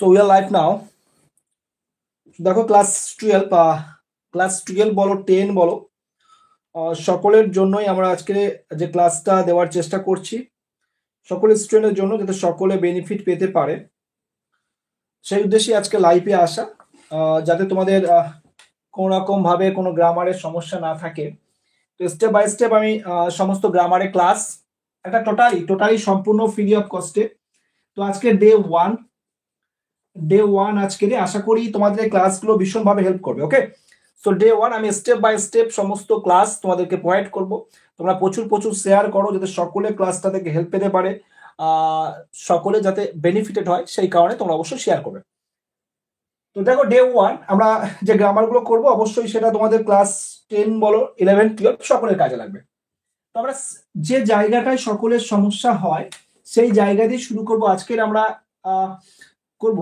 So we are live now. দেখো class 12 বলো 10 বলো সকলের জন্যই আমরা আজকে যে ক্লাসটা দেওয়ার চেষ্টা করছি সকল স্টুডেন্টের জন্য যাতে সকলে বেনিফিট পেতে পারে সেই উদ্দেশ্যে আজকে লাইভে আসা যাতে তোমাদের কোনো রকম ভাবে কোনো গ্রামারের সমস্যা না থাকে। তো স্টেপ বাই স্টেপ আমি সমস্ত গ্রামারের ক্লাস একটা টোটালি সম্পূর্ণ ফ্রি অফ কস্টে। তো আজকে ডে ওয়ান আজকে আশা করি তোমাদের ক্লাসগুলো ভীষণভাবে হেল্প করবে। ওকে, সো ডে ওয়ান আমি স্টেপ বাই স্টেপ সমস্ত ক্লাস তোমাদেরকে প্রোভাইড করব। তোমরা প্রচুর শেয়ার করো যাতে সকলে ক্লাসটা থেকে হেল্প পেতে পারে, সকলে যাতে বেনিফিটেড হয় সেই কারণে তোমরা অবশ্যই শেয়ার করবে। তো দেখো ডে ওয়ান আমরা যে গ্রামারগুলো করব অবশ্যই সেটা তোমাদের ক্লাস 10 বলো 11 12 সকলের কাজে লাগবে। তো আমরা যে জায়গাটায় সকলের সমস্যা হয় সেই জায়গা দিয়ে শুরু করব। আজকের আমরা করব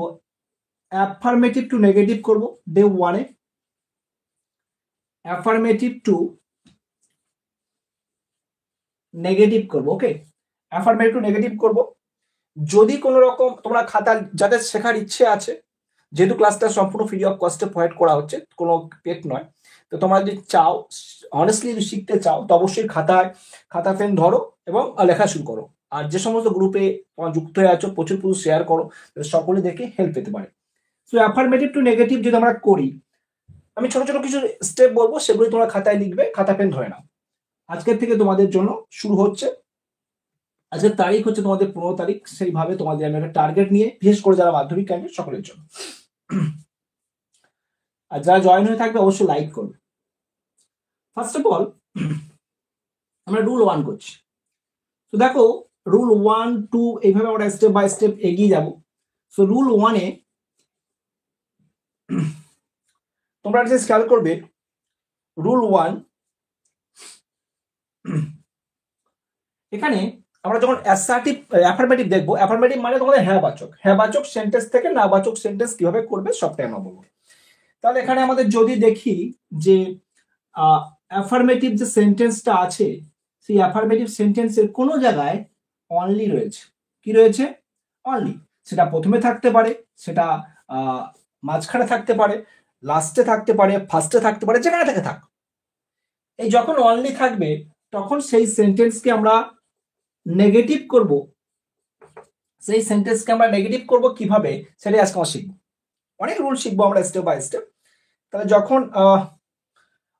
অ্যাফার্মেটিভ টু নেগেটিভ করব ডে ওয়ানে। অ্যাফার্মেটিভ টু নেগেটিভ করব। ওকে, অ্যাফার্মেটিভ টু নেগেটিভ করব। যদি কোনো রকম তোমরা খাতা যাদের শেখার ইচ্ছে আছে, যেহেতু ক্লাসটা সম্পূর্ণ ফ্রি অফ কস্টে প্রোভাইড করা হচ্ছে, কোনো পেড নয়, তো তোমরা যদি চাও অনেস্টলি যদি শিখতে চাও তো অবশ্যই খাতা পেন ধরো এবং লেখা শুরু করো। আর যে সমস্ত গ্রুপে তোমরা যুক্ত হয়ে আছো প্রচুর শেয়ার করো, সকলে দেখে হেল্প পেতে পারে। সো অ্যাফার্মেটিভ টু নেগেটিভ যদি আমরা করি, আমি ছোট ছোট কিছু স্টেপ বলবো, সেগুলো তোমরা খাতায় লিখবে, খাতা পেন ধরে নাও। আজকের থেকে তোমাদের জন্য শুরু হচ্ছে। আজকের তারিখ হচ্ছে তোমাদের 15 তারিখ। সেইভাবে তোমাদের আমি একটা টার্গেট নিয়ে, বিশেষ করে যারা মাধ্যমিক ক্যান্ডিডেট সকলের জন্য, আর যারা জয়েন হয়ে থাকবে অবশ্যই লাইক করবে। ফার্স্ট অফ অল আমরা রুল 1 করছি। তো দেখো রুল 1 2 এইভাবে আমরা স্টেপ বাই স্টেপ এগিয়ে যাব। সো রুল 1-এ তোমরা যে খেয়াল করবে, রুল 1 এখানে আমরা যখন অ্যাসার্টিভ অ্যাফার্মেটিভ দেখবো, অ্যাফার্মেটিভ মানে তোমাদের হ্যাঁবাচক সেন্টেন্স থেকে নাবাচক সেন্টেন্স কিভাবে করবে সবটাই আমরা বলবো। তাহলে এখানে আমাদের যদি দেখি যে অ্যাফার্মেটিভ যে সেন্টেন্সটা আছে, সেই অ্যাফার্মেটিভ সেন্টেন্সের কোনো জায়গায় অনলি রয়েছে। কি রয়েছে? অনলি। সেটা প্রথমে থাকতে পারে, সেটা মাঝখানে থাকতে পারে, লাস্টে থাকতে পারে, ফার্স্টে থাকতে পারে, যেখানে থেকে থাক। এই যখন অনলি থাকবে তখন সেই সেন্টেন্সকে আমরা নেগেটিভ করব। সেই সেন্টেন্সকে আমরা নেগেটিভ করব কিভাবে সেটাই আজকে আমরা শিখবো। অনেক রুল শিখবো আমরা স্টেপ বাই স্টেপ। তাহলে যখন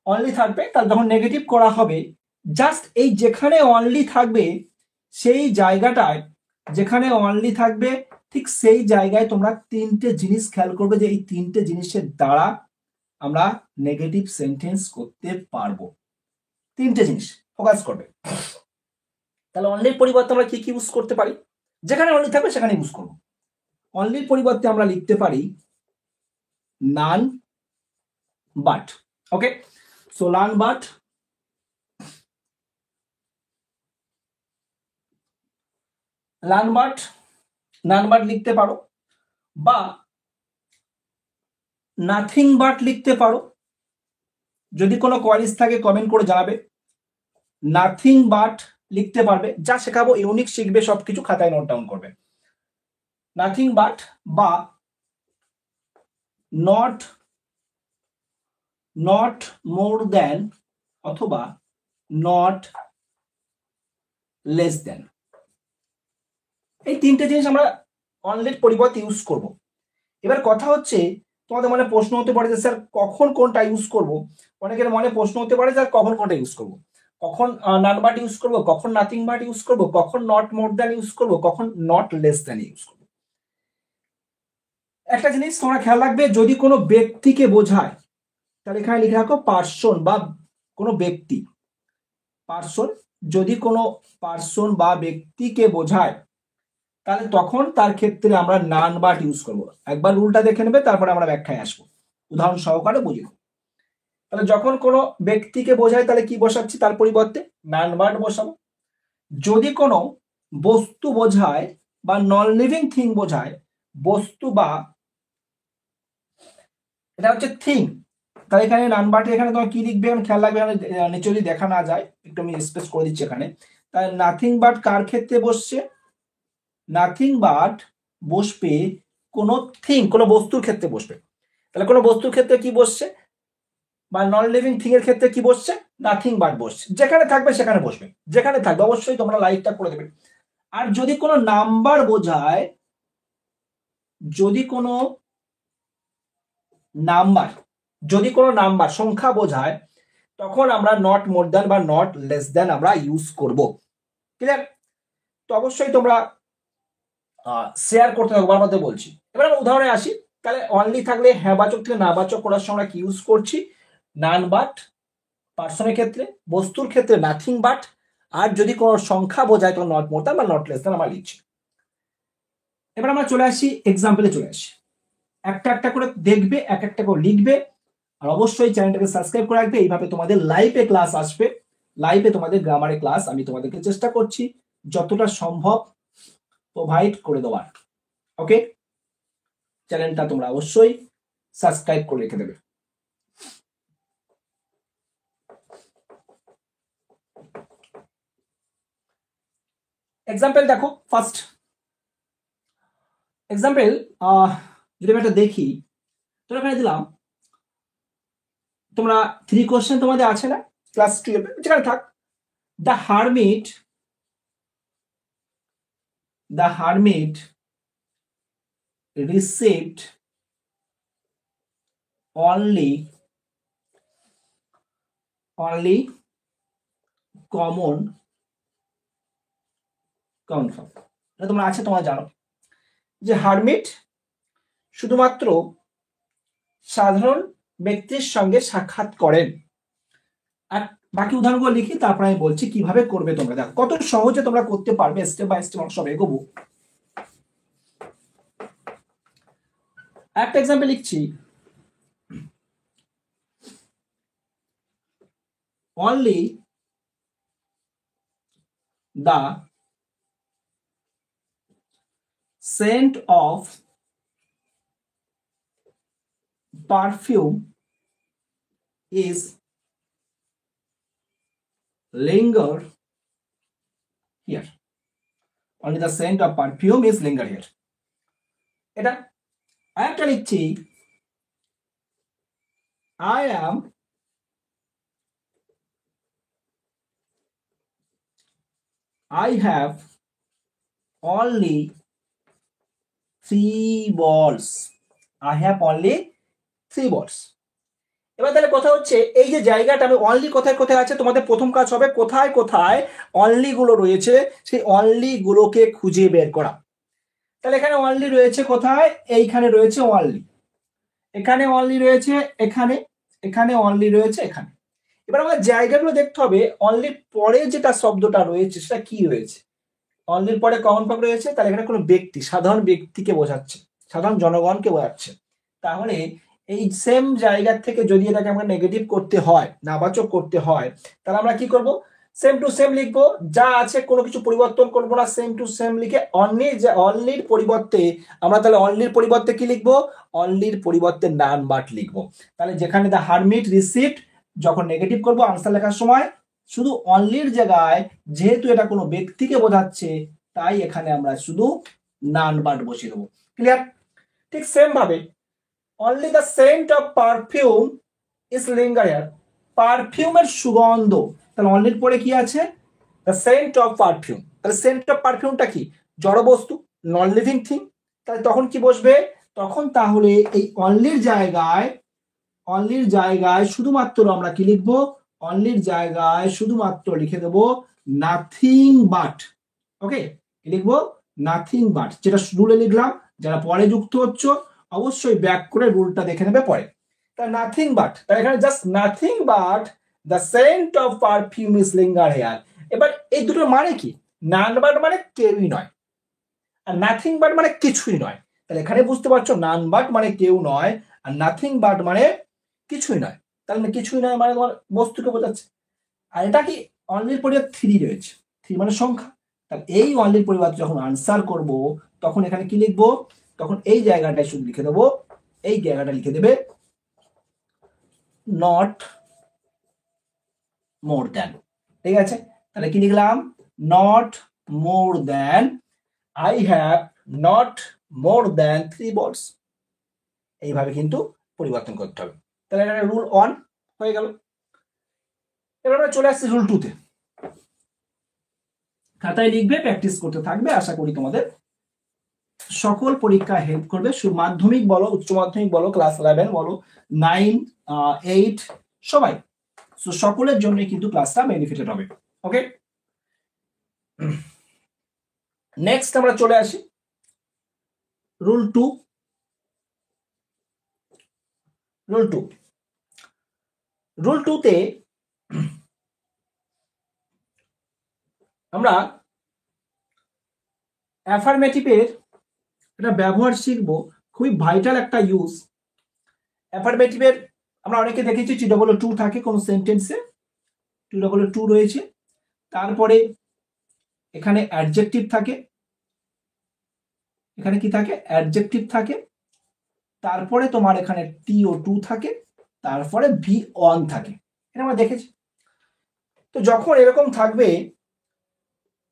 অনলি থাকবে তাহলে যখন নেগেটিভ করা হবে, জাস্ট এই যেখানে অনলি থাকবে সেই জায়গাটায়, যেখানে অনলি থাকবে ঠিক সেই জায়গায় তোমরা তিনটে জিনিস খেয়াল করবে, যে এই তিনটে জিনিসের দ্বারা আমরা নেগেটিভ সেন্টেন্স করতে পারবো। তিনটে জিনিস ফোকাস করবে। তাহলে অনলির পরিবর্তে আমরা কি কি ইউজ করতে পারি? যেখানে অনলি থাকবে সেখানে ইউজ করবো। অনলির পরিবর্তে আমরা লিখতে পারি none but. Okay, so none but, none but লিখতে পারো, বা নাথিং বাট লিখতে পারো। যদি কোনো কোয়ারিজ থাকে কমেন্ট করে জানাবে। নাথিং বাট লিখতে পারবে, যা শেখাবো ইউনিক শিখবে, সবকিছু খাতায় নোট ডাউন করবে। নাথিং বাট বা নট মোর দ্যান অথবা নট লেস দ্যান। এই তিনটে জিনিস আমরা অনলির পরিবর্তে ইউজ করব। এবার কথা হচ্ছে, তোমাদের মনে প্রশ্ন হতে পারে যে স্যার কখন কোনটা ইউজ করব। অনেকের মনে প্রশ্ন হতে পারে স্যার কখন কোনটা ইউজ করব, কখন নান বাট ইউজ করব, কখন নাথিং বাট ইউজ করব, কখন নট মোর দ্যান ইউজ করব, কখন নট লেস দ্যান ইউজ করব। একটা জিনিস তোমরা খেয়াল রাখবে, যদি কোনো ব্যক্তিকে বোঝায় তাহলে এখানে লিখে রাখো পার্সন বা কোনো ব্যক্তি। পার্সন, যদি কোনো পার্সন বা ব্যক্তিকে বোঝায় তাহলে তখন তার ক্ষেত্রে আমরা নান বাট ইউজ করব। একবার রুলটা দেখে নেবে, তারপরে আমরা ব্যাখ্যায় আসবো, উদাহরণ সহকারে বুঝে নেব। তাহলে যখন কোনো ব্যক্তিকে বোঝায় তাহলে কি বসাচ্ছি, তার পরিবর্তে নান বাট বসাবো। যদি কোনো বস্তু বোঝায় বা নন লিভিং থিং বোঝায়, বস্তু বা এটা হচ্ছে থিং, তাহলে এখানে নান বাটে এখানে তোমার কি লিখবে খেয়াল রাখবে, নিচে যদি দেখা না যায় একটু আমি স্পেস করে দিচ্ছি এখানে। তাই নাথিং বাট কার ক্ষেত্রে বসছে? নাথিং বাট বসবে কোনো থিং, কোনো বস্তুর ক্ষেত্রে বসবে। তাহলে কোনো বস্তুর ক্ষেত্রে কি বসছে, বা নন লিভিং থিং এর ক্ষেত্রে কি বসছে, নাথিং বাট বসছে। যেখানে থাকবে সেখানে বসবে, যেখানে থাকবে অবশ্যই তোমরা লাইকটা করে দেবে। আর যদি কোনো নাম্বার বোঝায়, যদি কোনো নাম্বার সংখ্যা বোঝায়, তখন আমরা নট মোর দ্যান বা নট লেস দ্যান আমরা ইউজ করব। ক্লিয়ার? তো অবশ্যই তোমরা শেয়ার করতে থাকবো, আমার মধ্যে বলছি। এবার আমরা উদাহরণে আসি। তাহলে অনলি থাকলে হ্যাঁ বাচক থেকে না বাচক করার সময় আমরা কি ইউজ করছি, নান বাট। পার্সনের ক্ষেত্রে, বস্তুর ক্ষেত্রে নাথিং বাট। আর যদি কোনো সংখ্যা বোঝায় তখন নট মোর দ্যান বা নট লেস দ্যান আমরা লিখছি। এবার আমরা চলে আসি এক্সাম্পলে, চলে আসি। একটা একটা করে দেখবে, এক একটা করে লিখবে। আর অবশ্যই চ্যানেলটাকে সাবস্ক্রাইব করে রাখবে। এইভাবে তোমাদের লাইভে ক্লাস আসবে, লাইভে তোমাদের গ্রামারের ক্লাস আমি তোমাদেরকে চেষ্টা করছি যতটা সম্ভব প্রোভাইড করে দেওয়ার। ওকে, চ্যানেলটা তোমরা অবশ্যই সাবস্ক্রাইব করে রেখে দেবে। এক্সাম্পল দেখো, ফার্স্ট এক্সাম্পল যদি আমি একটা দেখি, তো এখানে দিলাম, তোমরা 3 কোশ্চেন তোমাদের আছে না ক্লাস 12, যেখানে থাক। The hermit received only common form। তোমরা আছে, তোমরা জানো যে হারমিট শুধুমাত্র সাধারণ ব্যক্তির সঙ্গে সাক্ষাৎ করেন। আর বাকি উদাহরণগুলো লিখি, তারপর আমি বলছি কিভাবে করবে। তোমরা দেখো কত সহজে তোমরা করতে পারবে, স্টেপ বাই স্টেপ সব এগোবো। একটা এক্সাম্পল লিখছি, only the scent of perfume is linger here. Only the scent of perfume is linger here. এটা আরেকটা লিখছি, I have only 3 balls. I have only 3 balls. এবার তাহলে কথা হচ্ছে, এই যে জায়গাটা আমি অনলি কোথায় কোথায় আছে, তোমাদের প্রথম কাজ হবে কোথায় কোথায় অনলি গুলো রয়েছে সেই অনলি গুলোকে খুঁজে বের করা। তাহলে এখানে অনলি রয়েছে কোথায়, এইখানে রয়েছে অনলি, এখানে অনলি রয়েছে, এখানে অনলি রয়েছে, এখানে। এবার আমাদের জায়গাগুলো দেখতে হবে, অনলির পরে যেটা শব্দটা রয়েছে সেটা কি রয়েছে। অনলির পরে কমন ভাগ রয়েছে, তাহলে এখানে কোনো ব্যক্তি, সাধারণ ব্যক্তিকে বোঝাচ্ছে, সাধারণ জনগণকে বোঝাচ্ছে। তাহলে এই সেম জায়গা থেকে যদি এটাকে আমরা নেগেটিভ করতে হয়, নাবাচক করতে হয়, তাহলে আমরা কি করব, সেম টু সেম লিখবো। যা আছে কোনো কিছু পরিবর্তন করবো না, সেম টু সেম লিখে অনলির পরিবর্তে আমরা তাহলে অনলির পরিবর্তে কি লিখবো, অনলির পরিবর্তে নান বাট লিখবো। তাহলে যেখানে দ্য হারমিট রিসিভড, যখন নেগেটিভ করবো আনসার লেখার সময়, শুধু অনলির জায়গায় যেহেতু এটা কোনো ব্যক্তিকে বোঝাচ্ছে, তাই এখানে আমরা শুধু নান বাট বসিয়ে দেবো। ক্লিয়ার? ঠিক সেম ভাবে only the scent of perfume is linger here. পারফিউমের সুগন্ধ, তাহলে অনলির পরে কি আছে, the scent of perfume। তাহলে scent of perfumeটা কি, জড় বস্তু, নন লিভিং থিং। তাহলে তখন কি বসবে, তখন তাহলে এই অনলির জায়গায় শুধুমাত্র আমরা কি লিখবো, অনলির জায়গায় শুধুমাত্র লিখে দেবো নাথিং বাট। ওকে, কি লিখবো, নাথিং বাট। যেটা রুলে লিখলাম, যারা পরে যুক্ত হচ্ছে অবশ্যই ব্যাক করে রুলটা দেখে নেবে পরে। তাহলে নাথিং বাট, তাহলে এখানে just nothing but the scent of perfume is linger here. এবার এই দুটোর মানে কি, নান বাট মানে কেউই নয়, আর নাথিং বাট মানে কিছুই নয়। তাহলে এখানে বুঝতে পারছো, নান বাট মানে কেউ নয়, আর নাথিং বাট মানে কিছুই নয়। তাহলে কিছুই নয় মানে তোমার বস্তুকে বোঝাচ্ছে। আর এটা কি, অনলির পরিবর্তে 3 রয়েছে, 3 মানে সংখ্যা। তাহলে এই অনলির পরিবর্তে যখন আনসার করব, তখন এখানে কি লিখবো, তখন এই জায়গাটায় শুধু লিখে দেবো, এই জায়গাটা লিখে দেবে নট মোর দ্যান। ঠিক আছে, তাহলে কি লিখলাম, not more than, I have not more than 3 বলস, এইভাবে কিন্তু পরিবর্তন করতে হবে। তাহলে এটা রুল 1 হয়ে গেল। এবার আমরা চলে আসছি রুল 2 তে। খাতায় লিখবে, প্র্যাকটিস করতে থাকবে, আশা করি তোমাদের সকল পরীক্ষায় হেল্প করবে। মাধ্যমিক বলো, উচ্চ মাধ্যমিক বলো, ক্লাস 11 বলো, 9, 8 সবাই, সো সকলের জন্য কিন্তু ক্লাসটা বেনিফিটেড হবে। ওকে, নেক্সট আমরা চলে আসি রুল 2। রুল 2 তে আমরা অ্যাফার্মেটিভের একটা ব্যবহার শিখবো, খুবই ভাইটাল একটা ইউজ। অ্যাফার্মেটিভের আমরা অনেকে দেখেছি TW2 থাকে কোন সেন্টেন্সে, TW2 রয়েছে, তারপরে এখানে অ্যাডজেক্টিভ থাকে, এখানে কি থাকে, অ্যাডজেক্টিভ থাকে, তারপরে তোমার এখানে TO2 থাকে, তারপরে V1 থাকে, এটা আমরা দেখেছি। তো যখন এরকম থাকবে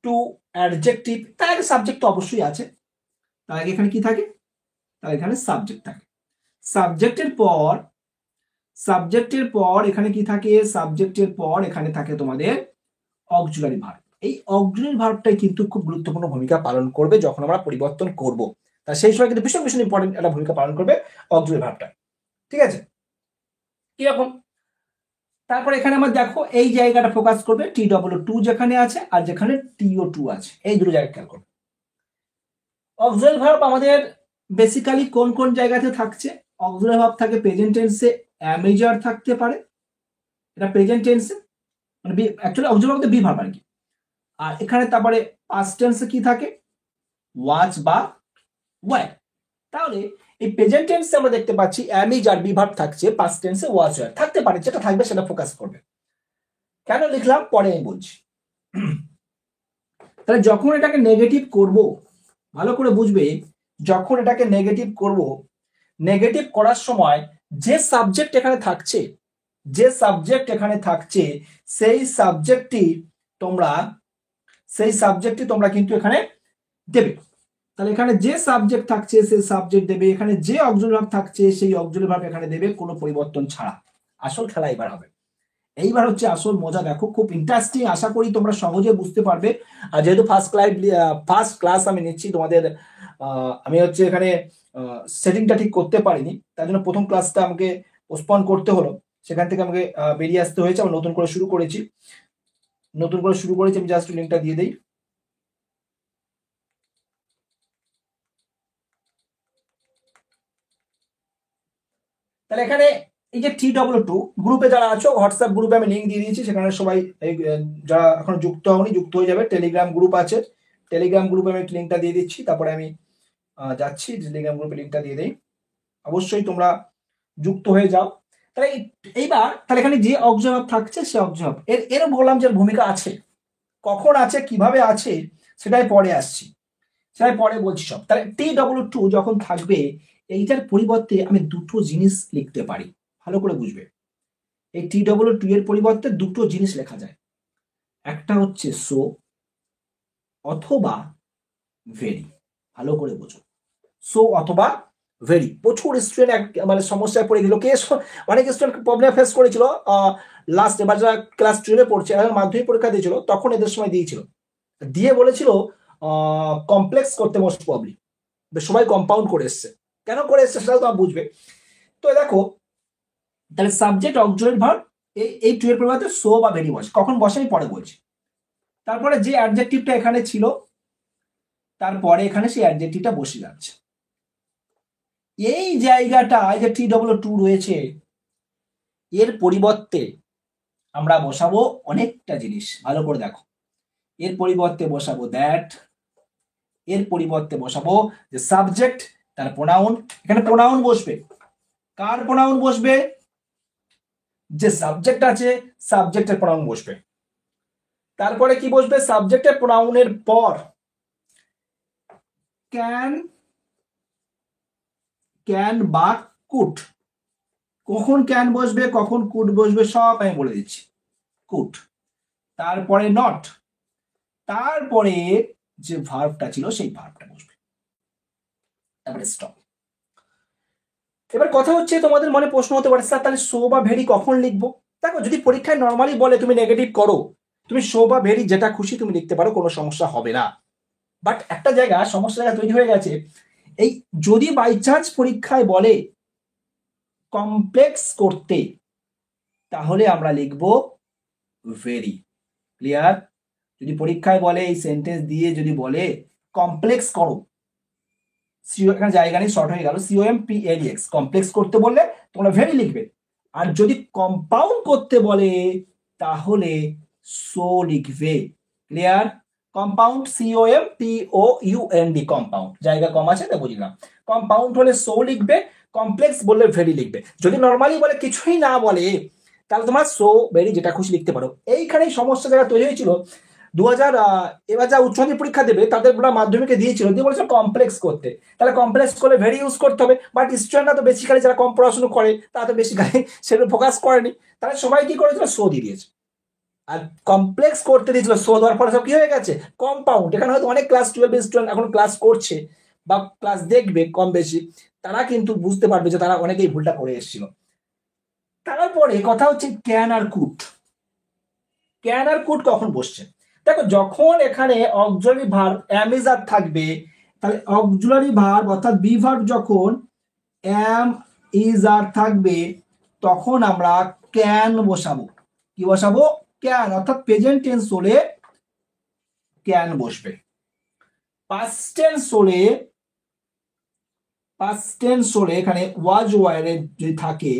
টু অ্যাডজেক্টিভ, তার আগে সাবজেক্ট তো অবশ্যই আছে, তার আগে এখানে কি থাকে, তার এখানে সাবজেক্ট থাকে। সাবজেক্টের পর এখানে কি থাকে, সাবজেক্টের পর এখানে থাকে তোমাদের অক্সিলারি ভার্ব। এই অক্সিলারি ভার্বটাই কিন্তু খুব গুরুত্বপূর্ণ ভূমিকা পালন করবে যখন আমরা পরিবর্তন করব। তা সেই সময় কিন্তু ভীষণ ভীষণ ইম্পর্টেন্ট একটা ভূমিকা পালন করবে অক্সিলারি ভার্বটা। ঠিক আছে, কিরকম? তারপর এখানে আমার দেখো এই জায়গাটা ফোকাস করবে, TW2 যেখানে আছে আর যেখানে TO2 আছে, এই দুটো জায়গা খেয়াল করবে। অক্সিলারি ভার্ব আমাদের বেসিক্যালি কোন কোন জায়গাতে থাকছে? অক্সিলারি ভার্ব থাকে প্রেজেন্ট টেন্সে, অ্যামেজার থাকতে পারে, এটা প্রেজেন্ট টেন্সে, মানে actually auxiliary verb be verb আর কি। আর এখানে তারপরে পাস্ট টেন্সে কি থাকে, ওয়াচ বা ওয়ার। তাহলে এই প্রেজেন্ট টেন্সে আমরা দেখতে পাচ্ছি অ্যামিজ আর বি ভার্ব থাকছে, পাস্ট টেন্সে ওয়াচ ওয়ার থাকতে পারে, যেটা থাকবে সেটা ফোকাস করবে। কেন লিখলাম পরে আমি বলছি। তাহলে যখন এটাকে নেগেটিভ করব, ভালো করে বুঝবে, যখন এটাকে নেগেটিভ করব, নেগেটিভ করার সময় যে সাবজেক্ট এখানে থাকছে, সেই সাবজেক্টটি তোমরা কিন্তু এখানে দেবে। তাহলে এখানে যে সাবজেক্ট থাকছে সেই সাবজেক্ট দেবে, এখানে যে অক্সিলারি ভার্ব থাকছে সেই অক্সিলারি ভার্ব এখানে দেবে, কোনো পরিবর্তন ছাড়া। আসল খেলা এবার হবে, এইবার হচ্ছে আসল মজা। দেখো খুব ইন্টারেস্টিং, আশা করি তোমরা সহজে বুঝতে পারবে। আর যেহেতু ফার্স্ট ক্লাস আমি নিচ্ছি তোমাদের, আমি হচ্ছে এখানে সেটিংটা ঠিক করতে পারিনি, তার জন্য প্রথম ক্লাসটা আমাকে পোস্টপন করতে হলো, সেখান থেকে আমাকে বেরিয়ে আসতে হয়েছে। আমি নতুন করে শুরু করেছি, আমি জাস্ট লিঙ্কটা দিয়ে দিই। তাহলে এখানে এই যে TW2 গ্রুপে যারা আছো, হোয়াটসঅ্যাপ গ্রুপে আমি লিঙ্ক দিয়ে দিয়েছি, সেখানে সবাই যারা এখন যুক্ত হওনি যুক্ত হয়ে যাবে। টেলিগ্রাম গ্রুপ আছে, টেলিগ্রাম গ্রুপে আমি লিঙ্কটা দিয়ে দিচ্ছি, তারপরে আমি যাচ্ছি টেলিগ্রাম গ্রুপে লিঙ্কটা দিয়ে দেই, অবশ্যই তোমরা যুক্ত হয়ে যাও। তাহলে এইবার তাহলে এখানে যে অবজার্ভ থাকছে সে অবজার্ভ এর বললাম যে ভূমিকা আছে, কখন আছে কিভাবে আছে সেটাই পরে আসছি, সেটাই পরে বলছি সব। তাহলে TW2 যখন থাকবে, এইটার পরিবর্তে আমি দুটো জিনিস লিখতে পারি, ভালো করে বুঝবে। এই TW2 এর পরিবর্তে দুটো জিনিস লেখা যায়, একটা হচ্ছে সো অথবা ভেরি। ভালো করে বোঝো, সো অথবা ভেরি। প্রচুর স্টুডেন্ট মানে সমস্যায় পড়ে গেল, অনেক স্টুডেন্ট প্রবলেম ফেস করেছিল লাস্ট, এবার যারা ক্লাস 12 পড়ছে, মাধ্যমিক পরীক্ষা দিয়েছিল, তখন এদের সময় দিয়ে বলেছিল কমপ্লেক্স করতে, মোস্ট প্রবলি সবাই কম্পাউন্ড করে এসছে। কেন করে এসছে সেটাও তো বুঝবে। তো দেখো, তাহলে সাবজেক্ট অক্সিলারি ভার্ব এই টু এর পরিবর্তে সো বা ভেরি বসে, কখন বসে আমি পরে বলছি। তারপরে যে অ্যাডজেক্টিভটা এখানে ছিল, তারপরে এখানে সেই অ্যাডজেক্টিভটা বসে যাচ্ছে। এই জায়গাটা যে TW2 রয়েছে, এর পরিবর্তে আমরা বসাবো অনেকটা জিনিস, ভালো করে দেখো। এর পরিবর্তে বসাবো দ্যাট, এর পরিবর্তে বসাবো যে সাবজেক্ট, তার প্রোনাউন। এখানে প্রোনাউন বসবে, কার প্রোনাউন বসবে? যে সাবজেক্ট আছে সাবজেক্টের প্রোনাউন বসবে। তারপরে কি বসবে? সাবজেক্টের প্রোনাউনের পর ক্যান বা কুড। কখন ক্যান বসবে কখন কুড বসবে সব আমি বলে দিচ্ছি। কুড, তারপরে নট, তারপরে যে ভার্বটা ছিল সেই ভার্বটা বসবে। তারপরে স্টপ। এবার কথা হচ্ছে তোমাদের মনে প্রশ্ন হতে পারে স্যার তাহলে সো বা ভেরি কখন লিখবো? দেখো যদি পরীক্ষায় নর্মালি বলে তুমি নেগেটিভ করো, তুমি সো বা ভেরি যেটা খুশি তুমি লিখতে পারো, কোনো সমস্যা হবে না। বাট একটা জায়গা সমস্যা জায়গা তৈরি হয়ে গেছে, এই যদি বাই চান্স পরীক্ষায় বলে কমপ্লেক্স করতে, তাহলে আমরা লিখব ভেরি। ক্লিয়ার? যদি পরীক্ষায় বলে এই সেন্টেন্স দিয়ে যদি বলে কমপ্লেক্স করো, সিও এখানে জায়গা নেই, শর্ট হয়ে গেল, COMPLEX, কমপ্লেক্স করতে বললে তোমরা ভেরি লিখবে। আর যদি কম্পাউন্ড করতে বলে তাহলে সো লিখবে। ক্লিয়ার? কম্পাউন্ড COMPOUND, কম্পাউন্ড, জায়গা কম আছে তাই বুঝলাম। কম্পাউন্ড হলে সো লিখবে, কমপ্লেক্স বললে ভেরি লিখবে। যদি নর্মালি বলে কিছুই না বলে তাহলে তোমার সো ভেরি যেটা খুশি লিখতে পারো। এইখানেই সমস্যা জায়গা তৈরি হয়েছিল। এবার যা উচ্চ মাধ্যমিক পরীক্ষা দেবে তাদের মাধ্যমিকে দিয়েছিল, দিয়ে বলেছিল কমপ্লেক্স করতে, তাহলে কমপ্লেক্স করলে ভেরি ইউজ করতে হবে। বাট স্টুডেন্টরা তো বেসিক্যালি যারা কম পড়াশোনা করে তারা তো বেসিক্যালি সেটা ফোকাস করেনি, তাহলে সবাই কি করেছিল সো দিয়ে দিয়েছে। আর কমপ্লেক্স করতে দিয়েছিল, সো দেওয়ার ফলে সব কি হয়ে গেছে কম্পাউন্ড। এখানে হয়তো অনেক ক্লাস 12 স্টুডেন্ট এখন ক্লাস করছে বা ক্লাস দেখবে কম বেশি, তারা কিন্তু বুঝতে পারবে যে তারা অনেকেই ভুলটা করে এসেছিল। তারপরে কথা হচ্ছে can or could. Can or could কখন বসছে? দেখো যখন এখানে auxiliary verb am is are থাকবে, তাহলে অক্সিলারি ভার্ব অর্থাৎ বি ভার্ব যখন এম ইজ আর থাকবে তখন আমরা ক্যান বসাবো। কি বসাবো? ক্যান। অর্থাৎ প্রেজেন্ট টেন্স হলে ক্যান বসবে। পাস্ট টেন্স হলে এখানে ওয়াজ ওয়ার যদি থাকে,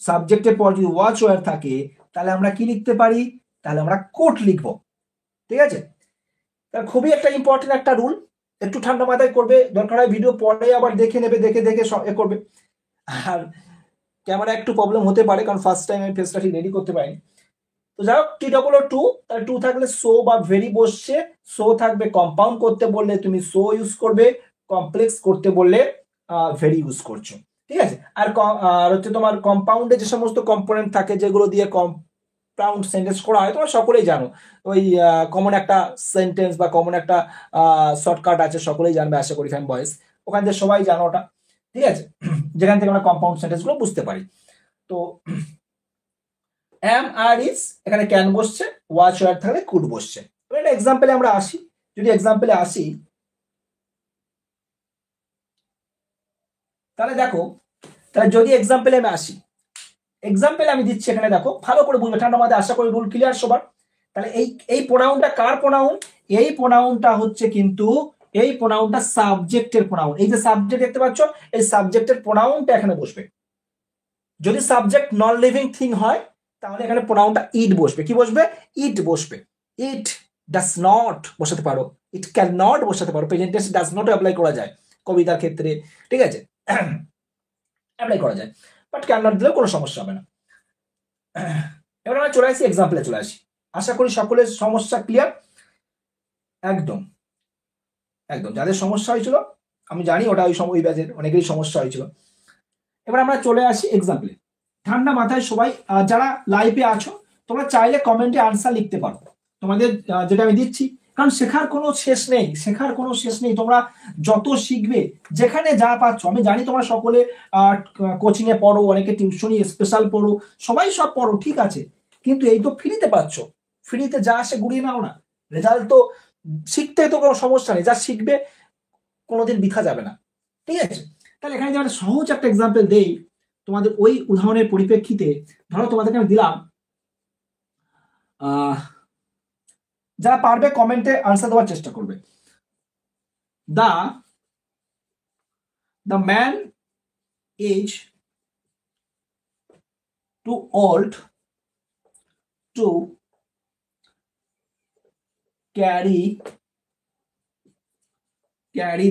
সাবজেক্টের পর যদি ওয়াজ ওয়ার থাকে তাহলে আমরা কি লিখতে পারি? তাহলে আমরা কোট লিখবো। ঠিক আছে? তাহলে খুবই একটা ইম্পর্টেন্ট একটা রুল, একটু ঠান্ডা মাথায় করবে, দরকার হয় ভিডিও পরে আবার দেখে নেবে, দেখে দেখে করবে। আর ক্যামেরা একটু প্রবলেম হতে পারে কারণ ফার্স্ট টাইম আমি ফেসটা ঠিক রেডি করতে পারিনি। তো যাই হোক, T2, তাহলে 2 থাকলে সো বা ভেরি বসছে। সো থাকবে, কম্পাউন্ড করতে বললে তুমি সো ইউজ করবে, কমপ্লেক্স করতে বললে ভেরি ইউজ করছো। ঠিক আছে? আর হচ্ছে তোমার কম্পাউন্ডে যে সমস্ত কম্পোনেন্ট থাকে যেগুলো দিয়ে কম্পাউন্ড সেন্টেন্স করা হয় তোমরা সকলেই জানো। ওই কমন একটা সেন্টেন্স বা কমন একটা শর্টকাট আছে, সকলেই জানবে আশা করি, ফ্যান বয়েস, ওখান থেকে সবাই জানো ওটা। ঠিক আছে? যেখান থেকে আমরা কম্পাউন্ড সেন্টেন্স গুলো বুঝতে পারি। তো এম আর ইজ এখানে ক্যান বসছে, ওয়াচ ওয়ার থাকলে কুড বসছে। এটা এক্সাম্পলে আমরা আসি। যদি এক্সাম্পলে আসি তাহলে দেখো, তাহলে যদি এক্সাম্পলে আমি আসি, এক্সাম্পলে আমি দিচ্ছি এখানে, দেখো ভালো করে বুঝবে, ঠান্ডা মাথায়, আশা করি রুল ক্লিয়ার সবার। তাহলে এই প্রোনাউনটা কার প্রোনাউন? এই প্রোনাউনটা হচ্ছে কিন্তু এই প্রোনাউনটা সাবজেক্টের প্রোনাউন। এই যে সাবজেক্ট দেখতে পাচ্ছ, এই সাবজেক্টের প্রোনাউনটা এখানে বসবে। যদি সাবজেক্ট নন লিভিং থিং হয় তাহলে এখানে প্রোনাউনটা ইট বসবে। কি বসবে? ইট বসবে। ইট ডাস নট বসাতে পারো, ইট ক্যান নট বসাতে পারো, present tense does not apply করা যায় কবিতার ক্ষেত্রে। ঠিক আছে? অ্যাপ্লাই করা যায়, বাট ক্যান নট দিলেও কোনো সমস্যা হবে না। এবার আমরা চলে আসি এক্সাম্পলে, চলে আসি। আশা করি সকলের সমস্যা ক্লিয়ার। একদম একদম যাদের সমস্যা হয়েছিল আমি জানি, ওটা ওই সময় ওই ব্যাচের অনেকেরই সমস্যা হয়েছিল। এবার আমরা চলে আসি এক্সাম্পলে। ঠান্ডা মাথায় সবাই যারা লাইভে আছো তোমরা চাইলে কমেন্টে আনসার লিখতে পারো তোমাদের যেটা আমি দিচ্ছি, কারণ শেখার কোনো শেষ নেই, শেখার কোনো শেষ নেই। তোমরা যত শিখবে, যেখানে যা পাচ্ছ, আমি জানি তোমরা সকলে কোচিং এ পড়ো, অনেকে টিউশনি স্পেশাল পড়ো, সবাই সব পড়ো, ঠিক আছে, কিন্তু এই তো ফ্রিতে পাচ্ছ, ফ্রিতে যা আসে গুড়িয়ে নাও না। রেজাল্ট তো শিখতে তো কোনো সমস্যা নেই, যা শিখবে কোনোদিন বৃথা যাবে না। ঠিক আছে? তাহলে এখানে যেমন সহজ একটা এক্সাম্পল দেই তোমাদের ওই উদাহরণের পরিপ্রেক্ষিতে। ধরো তোমাদেরকে আমি দিলাম, যারা পারবে কমেন্টে আনসার দেওয়ার চেষ্টা করবে। The man is too old to carry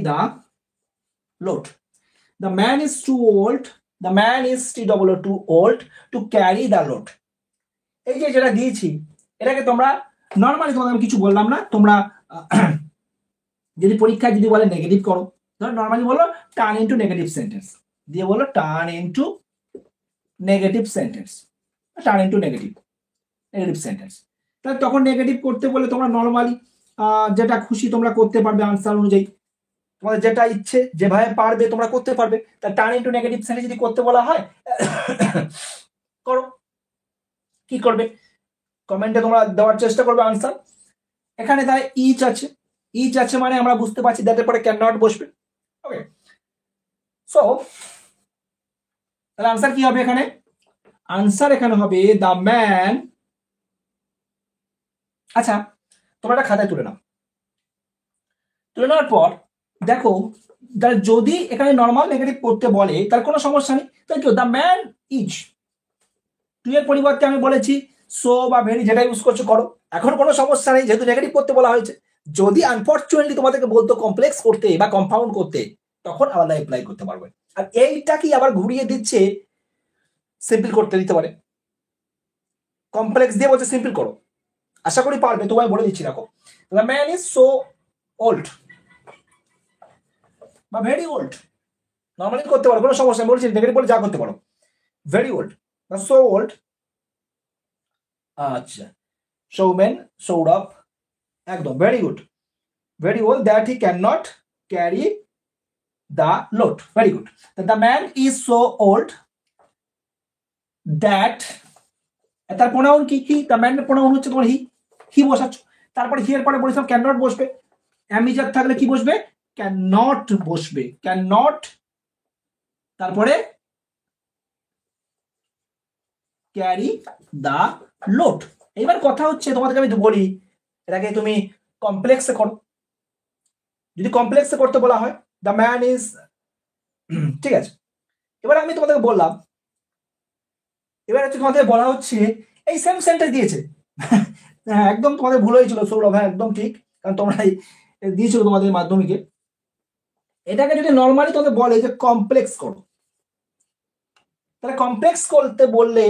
the load. The man is too old, the man is too old to carry the load. এই যে যেটা দিয়েছি এটাকে তোমরা নর্মালি, তোমাদের আমি কিছু বললাম না, তোমরা যদি পরীক্ষায় যদি বলে নেগেটিভ করো, ধরো নর্মালি বলো টার্ন ইনটু নেগেটিভ সেন্টেন্স, দিয়ে বলো turn into negative sentence, turn into negative sentence. তাহলে তখন নেগেটিভ করতে বলে তোমরা নর্মালি যেটা খুশি তোমরা করতে পারবে আনসার অনুযায়ী। তোমাদের যেটা ইচ্ছে যেভাবে পারবে তোমরা করতে পারবে। তা টার্ন ইনটু নেগেটিভ সাইনে যদি করতে বলা হয় করো, কি করবে কমেন্টে তোমরা দেওয়ার চেষ্টা করবে আনসার। এখানে তাহলে ইচ আছে, ইচ আছে মানে আমরা বুঝতে পারছি দ্যাটের পরে ক্যান নট বসবে। ওকে, সো তাহলে আনসার কি হবে এখানে? আনসার এখানে হবে দ্য ম্যান। আচ্ছা তোমরা একটা খাতায় তুলে নাও, তুলে নেওয়ার পর দেখো যদি এখানে নর্মাল নেগেটিভ করতে বলে তার কোনো সমস্যা নেই, তাহলে কি দ্য ম্যান ইজ, টু এর পরিবর্তে আমি বলেছি সো বা ভেরি, যেটা ইউজ করছো করো, এখন কোনো সমস্যা নেই যেহেতু নেগেটিভ করতে বলা হয়েছে। যদি আনফর্চুনেটলি তোমাদেরকে বলতো কমপ্লেক্স করতে বা কম্পাউন্ড করতে, তখন আলাদা অ্যাপ্লাই করতে পারবে। আর এইটা কি আবার ঘুরিয়ে দিচ্ছে সিম্পল করতে দিতে পারে, কমপ্লেক্স দিয়ে বলছে সিম্পল করো, আশা করি পারবে, তোমায় বলে দিচ্ছি। দেখো the man is so old বা ভেরি ওল্ড, নর্মালি করতে পারো কোনো সমস্যা নেই, বলছি নেগেটিভ বলে যা করতে পারো, ভেরি ওল্ড বা সো ওল্ড। আচ্ছা সৌমেন, সৌরভ, একদম very good, very old that he can not carry the load, very good. The man is so old that, তার প্রোনাউন কি? হি, দ্য ম্যান প্রোনাউন হচ্ছে তোমার হি, হি বসাচ্ছ, তারপরে হি এর পরে বলেছিলাম ক্যান নট বসবে, অ্যামিজার থাকলে কি বসবে? ক্যান নট বসবে, ক্যান নট, তারপরে ক্যারি দা লোড। এবার কথা হচ্ছে তোমাদেরকে আমি বলি এটাকে তুমি কমপ্লেক্সে করো, যদি কমপ্লেক্সে করতে বলা হয় দ্য ম্যান ইজ, ঠিক আছে। এবার আমি তোমাদেরকে বললাম, এবার হচ্ছে তোমাদের বলা হচ্ছে এই সেম সেন্টেন্স দিয়েছে হ্যাঁ একদম তোমাদের ভুল হয়েছিল সৌরভ, হ্যাঁ একদম ঠিক, কারণ তোমরা দিয়েছিল তোমাদের মাধ্যমিকে। এটাকে যদি নর্মালি তোমাদের বলে যে কমপ্লেক্স করো, তাহলে কমপ্লেক্স করতে বললে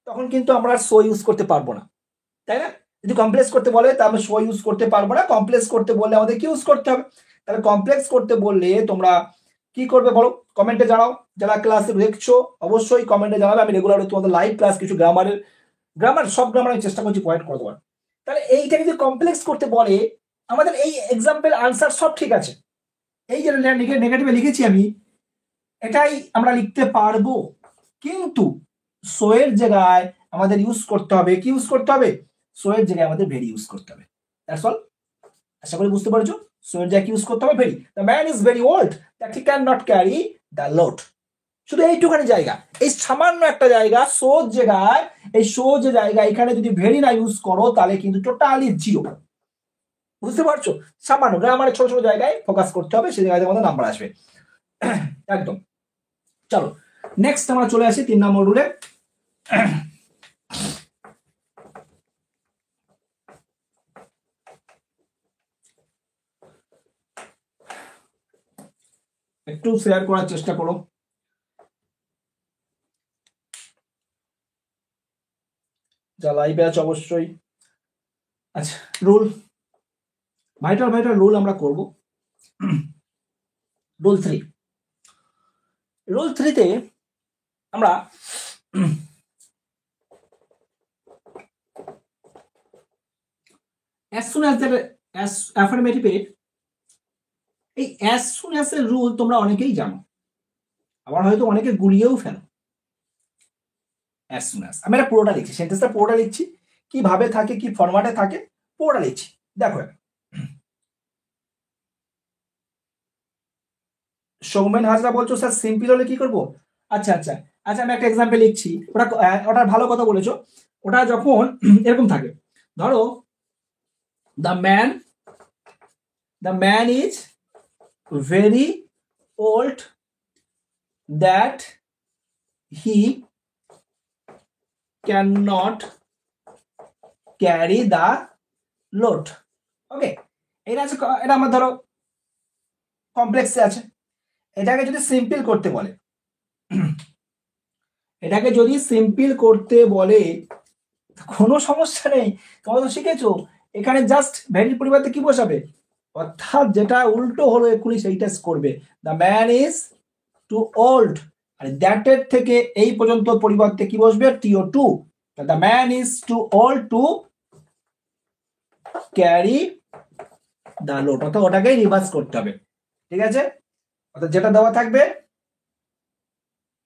তখন কিন্তু আমরা সো ইউজ করতে পারবো না, তাই না? যদি কমপ্লেক্স করতে বলে তাহলে সো ইউজ করতে পারবো না, কমপ্লেক্স করতে বললে আমাদের কি ইউজ করতে হবে? তাহলে কমপ্লেক্স করতে বললে তোমরা কি করবে বলো, কমেন্টে জানাও। যারা ক্লাসে দেখছো অবশ্যই কমেন্টে জানাবে, আমি রেগুলার তোমাদের লাইভ ক্লাস কিছু গ্রামার সব গ্রামার আমি চেষ্টা করছি পয়েন্ট করে দেওয়ার। তাহলে এইটা যদি কমপ্লেক্স করতে বলে আমাদের এই এক্সাম্পল আনসার সব ঠিক আছে, এই যে নেগেটিভে লিখেছি আমি এটাই আমরা লিখতে পারবো, কিন্তু সো এর জায়গায় আমাদের ইউজ করতে হবে, কি ইউজ করতে হবে? সো এর জায়গায় আমাদের ভেরি ইউজ করতে হবে, দ্যাটস অল। আশা করি বুঝতে পারছো, সো এর জায়গায় ইউজ করতে হবে very. The man is very old that he can not carry the load, শুধু এইটুখানি জায়গা, এই সামান্য একটা জায়গা সো জায়গায়, এই সো যে জায়গা এখানে যদি ভেরি না ইউজ করো তাহলে কিন্তু টোটালি জিরো, বুঝতে পারছো? সামান্য গ্রামারে ছোট ছোট জায়গায় ফোকাস করতে হবে, সেই জায়গায় আমাদের নাম্বার আসবে একদম। চলো নেক্সট আমরা চলে আসি 3 নম্বর রুলে। একটু শেয়ার করার চেষ্টা করো, যা লাইভে আছে অবশ্যই। আচ্ছা রুল, ভাইটাল রুল আমরা করব। রুল 3, রুল 3তে আমরা as soon as affirmative এই as soon as এর রুল তোমরা অনেকেই জানো, আবার হয়তো অনেকে গুলিয়েও ফেলো। as soon as আমি এটা পুরোটা লিখছি, সেন্টেন্সটা পুরোটা লিখছি, কিভাবে থাকে কি ফরম্যাটে থাকে পুরোটা লিখছি, দেখো। সৌমেন হাজরা বলছো স্যার সিম্পল হলে কি করব? আচ্ছা আচ্ছা আচ্ছা আমি একটা এক্সাম্পল লিখছি, ওটা ভালো কথা বলেছো। ওটা যখন এরকম থাকে, ধরো the man is very old that he can not carry the load. Okay, এটা আছে, এটা আমার ধরো কমপ্লেক্সে আছে। এটাকে যদি সিম্পল করতে বলে, এটাকে যদি সিম্পল করতে বলে কোনো সমস্যা নেই, তোমরা তো শিখেছো এখানে জাস্ট ভ্যারির পরিবর্তে কি বসাবে, অর্থাৎ যেটা উল্টো হলো এক্ষুনি সেইটা করবে। The man is too old, আর দ্যাট এর থেকে এই পর্যন্ত পরিবর্তে কি বসবে? T O to. The man is too old to carry the load, অর্থাৎ ওটাকে রিভার্স করতে হবে। ঠিক আছে, অর্থাৎ যেটা দেওয়া থাকবে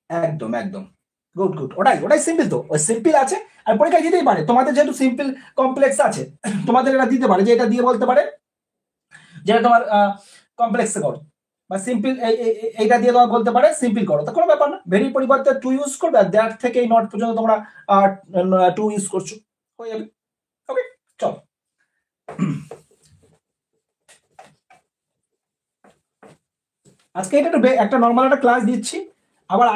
একদম একদম গুড গুড, ওটাই ওটাই সিম্পল, তো ওই সিম্পল আছে আর পরীক্ষা দিতেই পারে। তোমাদের যেহেতু সিম্পল কমপ্লেক্স আছে, তোমাদের এটা দিতে পারে যে এটা দিয়ে বলতে পারে যেটা তোমার কমপ্লেক্স করো, বা সিম্পল এইটা দিয়ে তোমার বলতে পারে সিম্পল করো, তো কোনো ব্যাপার না, ভেরি পরিবর্তে টু ইউজ করবে, আর দ্যাট থেকে এই নট পর্যন্ত তোমরা টু ইউজ করছো, হয়ে যাবে। ওকে, চলো। আজকে এটা একটা নর্মাল একটা ক্লাস দিচ্ছি, আবার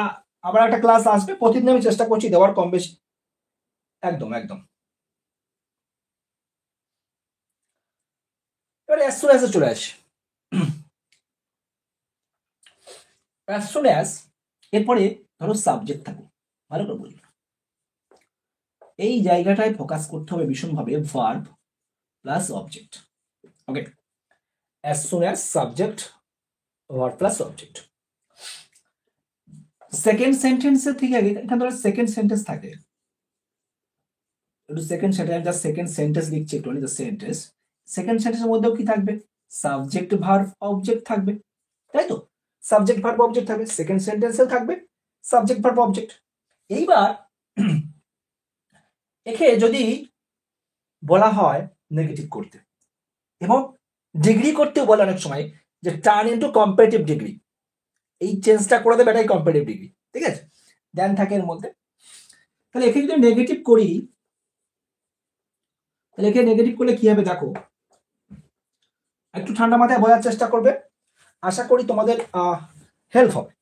আবার একটা ক্লাস আসবে, প্রতিদিন আমি চেষ্টা করছি দেওয়ার কম বেশি। একদম একদম। এবার অ্যাজ সুন অ্যাজ চলে আসে, অ্যাজ সুন অ্যাজ এরপরে ধরো সাবজেক্ট থাকে, ভালো করে বুঝবে এই জায়গাটায় ফোকাস করতে হবে ভীষণভাবে, verb plus object. Okay, as soon as subject verb plus object. Second সেন্টেন্সের থেকে আগে এখানে ধরো সেকেন্ড সেন্টেন্স থাকে, একটু second sentence, just second sentence লিখছি একটু, সেন্টেন্স, সেকেন্ড সেন্টেন্সের মধ্যেও কি থাকবে, সাবজেক্ট ভার্ব অবজেক্ট থাকবে, তাই তো, সাবজেক্ট ভার্ব অবজেক্ট থাকবে, সেকেন্ড সেন্টেন্সেও থাকবে সাবজেক্ট ভার্ব অবজেক্ট। এইবার একে যদি বলা হয় নেগেটিভ করতে এবং ডিগ্রি করতে বলে অনেক সময় যে টার্ন ইনটু কম্পারেটিভ ডিগ্রি, এই চেঞ্জটা করে দেবে, এটাই কম্পারেটিভ ডিগ্রি, ঠিক আছে, দেন থাকে এর মধ্যে। তাহলে একে যদি নেগেটিভ করি, তাহলে একে নেগেটিভ করলে কি হবে দেখো, একটু ঠান্ডা মাথায় বোঝার চেষ্টা করবে, আশা করি তোমাদের হেল্প হবে,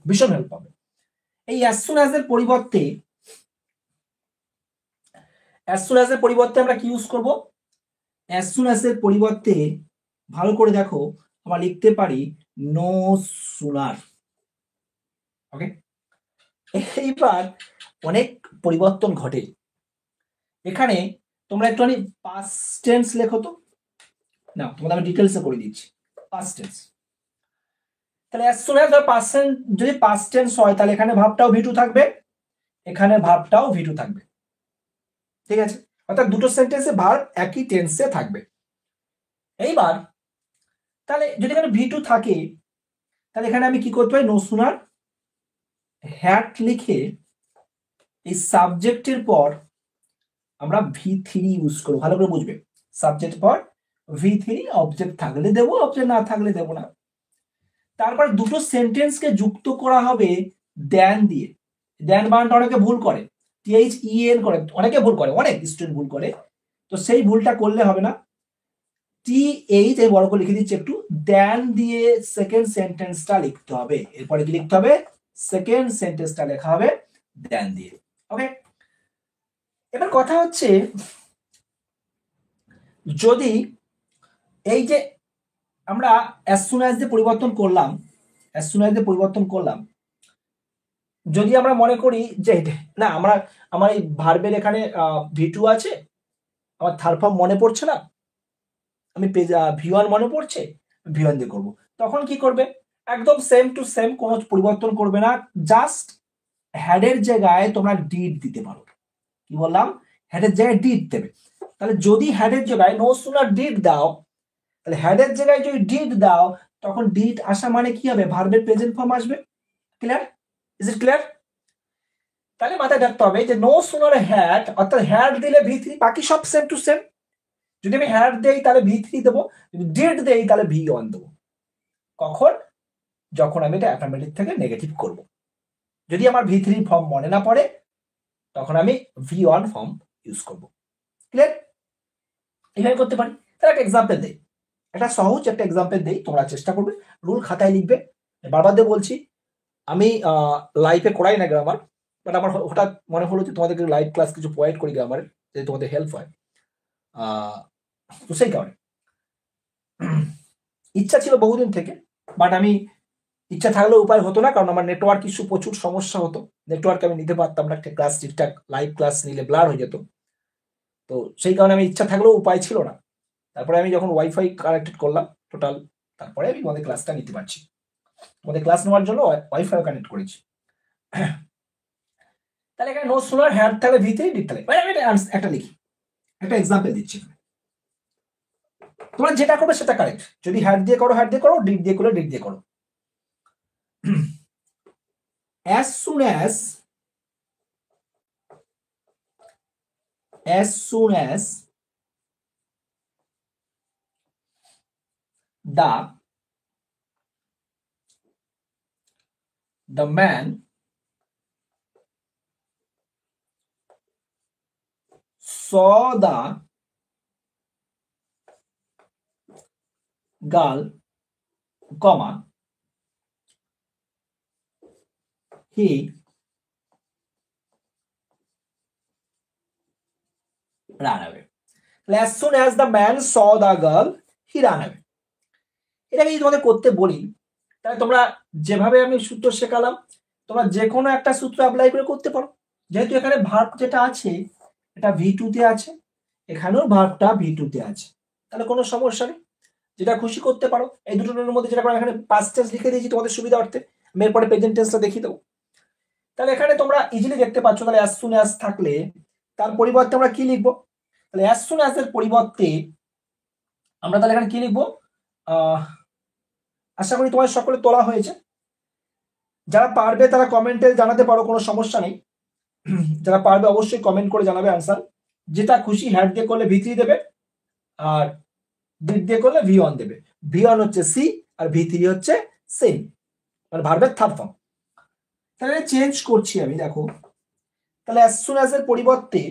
ভীষণ হেল্প হবে। এই অ্যাজ সুন অ্যাজ এর পরিবর্তে, অ্যাজ সুন অ্যাজ এর পরিবর্তে আমরা কি ইউজ করব, অ্যাজ সুন অ্যাজ এর পরিবর্তে ভালো করে দেখো আমরা লিখতে পারি নো সুনার। ওকে, এইবার অনেক পরিবর্তন ঘটে এখানে, তোমরা একটুখানি পাস্ট টেন্স লেখো তো, না তোমাদের আমি ডিটেলসে করে দিচ্ছি পাস্ট টেন্স। তাহলে অ্যাজ সুন অ্যাজ যদি পাস্ট টেন্স হয় তাহলে এখানে ভাবটাও ভি টু থাকবে, এখানে ভাবটাও ভি টু থাকবে, ঠিক আছে, অর্থাৎ দুটো সেন্টেন্সে ভার্ব একই টেন্সে থাকবে। এইবার তাহলে যদি এখানে ভি টু থাকে, তাহলে এখানে আমি কি করতে পারি, নো সুনার হ্যাট লিখে এই সাবজেক্টের পর আমরা ভি থ্রি ইউজ করবো, ভালো করে বুঝবে, সাবজেক্ট পর ভি থ্রি, অবজেক্ট থাকলে দেবো, অবজেক্ট না থাকলে দেবো না। তারপর দুটো সেন্টেন্সকে যুক্ত করা হবে দেন দিয়ে, দেন বানানটা অনেকে ভুল করে, টিএইচ ইএন করে, অনেকে ভুল করে, অনেক স্টুডেন্ট ভুল করে, তো সেই ভুলটা করলে হবে না, টিএইচ এই বড় করে লিখে দিচ্ছি একটু, দেন দিয়ে সেকেন্ড সেন্টেন্সটা লিখতে হবে, এরপরে কি লিখতে হবে, সেকেন্ড সেন্টেন্সটা লেখা হবে দেন দিয়ে। ওকে, এবার কথা হচ্ছে যদি এই যে আমরা অ্যাজ সুন অ্যাজ দিয়ে পরিবর্তন করলাম, অ্যাজ সুন অ্যাজ দিয়ে পরিবর্তন করলাম, যদি আমরা মনে করি যে না আমার এই ভার্বের এখানে ভি টু আছে, আমার থার্ড ফর্ম মনে পড়ছে না, আমি ভি ওয়ান মনে পড়ছে, ভি ওয়ান দিয়ে করবো, তখন কি করবে, একদম সেম টু সেম, কোনো পরিবর্তন করবে না, জাস্ট হ্যাডের জায়গায় তোমরা ডিড দিতে পারো, কি বললাম, হ্যাডের জায়গায় ডিড দেবে। তাহলে যদি হ্যাডের জায়গায় নো সুনার ডিড দাও, তাহলে হ্যাডের জায়গায় যদি ডিড দাও, তখন ডিড আসা মানে কি হবে, ভার্বের প্রেজেন্ট ফর্ম আসবে। Clear, is it clear? তাহলে মাথায় রাখতে হবে যে নো সুনার হ্যাড, অর্থাৎ হ্যাড দিলে ভি থ্রি, বাকি সব সেম টু সেম, যদি আমি হ্যাড দেই তাহলে ভি থ্রি দেবো, যদি ডিড দেই তাহলে ভি ওয়ান দেবো। কখন, যখন আমি এটা অ্যাফার্মেটিভ থেকে নেগেটিভ করব। যদি আমার ভি থ্রি ফর্ম মনে না পড়ে, তখন আমি ভি ওয়ান ফর্ম ইউজ করব। ক্লিয়ার? এভাবে করতে পারি। তাহলে একটা এক্সাম্পল দেই, একটা সহজ একটা এক্সাম্পল দেই, তোমরা চেষ্টা করবে, রুল খাতায় লিখবে। বারবার দিয়ে বলছি, আমি লাইফে করাই না গ্রামার, বাট আমার হঠাৎ মনে হলো যে তোমাদেরকে লাইভ ক্লাস কিছু প্রোভাইড করি গ্রামারের, যদি তোমাদের হেল্প হয়, তো সেই কারণে ইচ্ছা ছিল বহুদিন থেকে, বাট আমি ইচ্ছা থাকলেও উপায় হতো না, কারণ আমার নেটওয়ার্ক ইস্যু প্রচুর সমস্যা হতো, নেটওয়ার্ক আমি নিতে পারতাম না, ক্লাস ঠিকঠাক লাইভ ক্লাস নিলে ব্লার হয়ে যেত, তো সেই কারণে আমি ইচ্ছা থাকলেও উপায় ছিল না। তারপরে আমি যখন ওয়াইফাই কানেক্টেড করলাম টোটাল, তারপরে আমি তোমাদের ক্লাসটা নিতে পারছি, তোমাদের ক্লাস নেওয়ার জন্য ওয়াইফাই কানেক্ট করেছি। তাহলে এখানে নো সোলার হ্যাড থাকলে ভিতরে ডিট থাকলে, আমি একটা লিখি, একটা এক্সাম্পল দিচ্ছি। তোমরা যেটা করবে সেটা কারেক্ট। যদি হ্যাড দিয়ে করো হ্যাড দিয়ে করো, ডিড দিয়ে করলে ডিড দিয়ে করো। as soon as the man saw the girl, comma, he ran away. As soon as the man saw the girl, he ran away. এটা যদি তোমাদের করতে বলি, তাহলে তোমরা যেভাবে আমি সূত্র শেখালাম, তোমরা যে কোনো একটা সূত্র অ্যাপ্লাই করে করতে পারো। যেহেতু এখানে ভার্ব যেটা আছে এটা V2 তে আছে, এখানেও ভার্বটা V2 তে আছে, তাহলে কোনো সমস্যা নেই, যেটা খুশি করতে পারো। এই দুটোর মধ্যে যেটা এখানে পাস্ট টেন্স লিখে দিয়েছি তোমাদের সুবিধা অর্থে, আমি এরপরে প্রেজেন্ট টেন্সটা দেখিয়ে দেবো। তাহলে এখানে তোমরা ইজিলি দেখতে পাচ্ছ, তাহলে as soon as থাকলে তার পরিবর্তে আমরা কি লিখবো? তাহলে as soon as এর পরিবর্তে আমরা তাহলে এখানে কি লিখবো? আশা করি তোমার সকলে তোলা হয়েছে। যারা পারবে তারা কমেন্টে জানাতে পারো, কোনো সমস্যা নেই। যারা পারবে অবশ্যই কমেন্ট করে জানাবে আনসার। যেটা খুশি হ্যাড দিয়ে করলে V3 দেবে, আর ডিড দিয়ে করলে V1 দেবে। V1 হচ্ছে সি আর V3 হচ্ছে সেম, মানে ভার্বের থার্ড ফর্ম। তাহলে চেঞ্জ করছি আমি, দেখো। তাহলে as soon as এর পরিবর্তে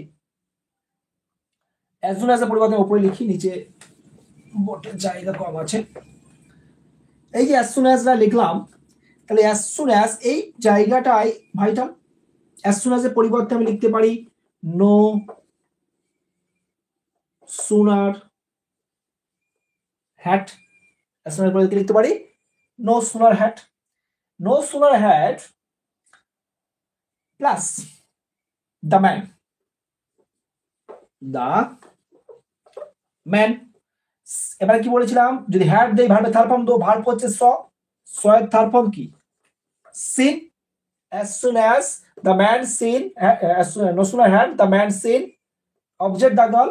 উপরে লিখি, নিচে বোর্ডের জায়গা কম আছে। এই যে as soon as লিখলাম, তাহলে as soon as এই জায়গাটায় ভাইটাল। as soon as এর পরিবর্তে আমি লিখতে পারি no sooner had। as soon as এর পরিবর্তে লিখতে পারি no sooner had plus the man এবারে কি বলেছিলাম, যদি হ্যাড দেই ভার্বের থার্ড ফর্ম দেবো। ভার্ব হচ্ছে স এর থার্ড ফর্ম কি? seen। as soon as the man seen, no sooner had the man seen object the girl।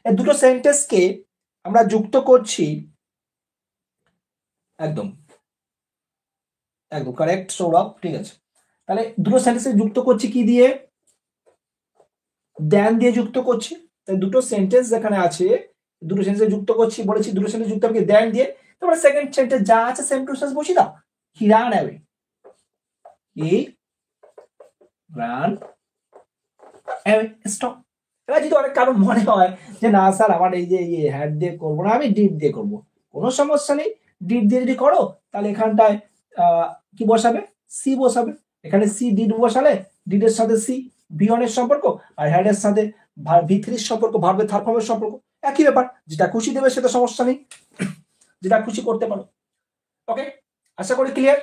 এই দুটো সেন্টেন্সকে আমরা যুক্ত করছি, একদম কারেক্ট সৌরভ, ঠিক আছে। তাহলে দুটো সেন্টেন্সে যুক্ত করছি কি দিয়ে? দেন দিয়ে যুক্ত করছি। তাই দুটো সেন্টেন্স যেখানে আছে, দুটো সেন্টেন্সে যুক্ত করছি বলেছি, দুটো সেন্টেন্স যুক্ত হবে দেন দিয়ে। তোমরা সেকেন্ড সেন্টেন্স যা আছে সেম টু সেম বসিয়ে দাও, হি রান অ্যাওয়ে। স্টপ। এবার যদি অনেক কারণ মনে হয় যে না স্যার আমার এই যে হ্যাড দিয়ে করবো না, আমি ডিড দিয়ে করবো, কোনো সমস্যা নেই। ডিড দিয়ে যদি করো তাহলে এখানটায় কি বসাবে? সি বসাবে। এখানে সি ডিড বসালে ডিডের সাথে সি V1 এর সম্পর্ক, আর হ্যাড এর সাথে V3 এর সম্পর্ক, ভার্বের থার্ড ফর্মের সম্পর্ক, একই ব্যাপার। যেটা খুশি দেবে সেটা সমস্যা নেই, যেটা খুশি করতে পারো। ওকে, আশা করি ক্লিয়ার।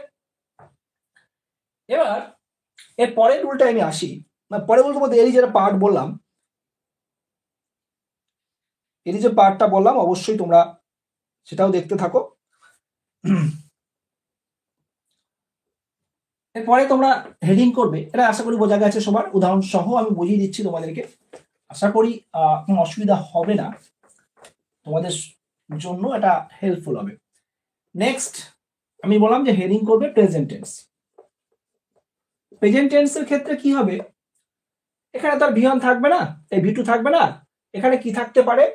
এবার এর পরের রুলটা আমি আসি, পরে বলতে বলতে এরই যেটা পার্ট বললাম, এরই যে পার্টটা বললাম অবশ্যই তোমরা সেটাও দেখতে থাকো। এরপরে তোমরা হেডিং করবে, এটা আশা করি বোঝা গেছে সবার। উদাহরণ সহ আমি বুঝিয়ে দিচ্ছি তোমাদেরকে, আশা করি কোনো অসুবিধা হবে না, তোমাদের জন্য এটা হেল্পফুল হবে। নেক্সট আমি বললাম যে হেডিং করবে প্রেজেন্ট টেন্স। প্রেজেন্ট টেন্সের ক্ষেত্রে কি হবে? এখানে তার V1 থাকবে না, এই V2 থাকবে না, এখানে কি থাকতে পারে?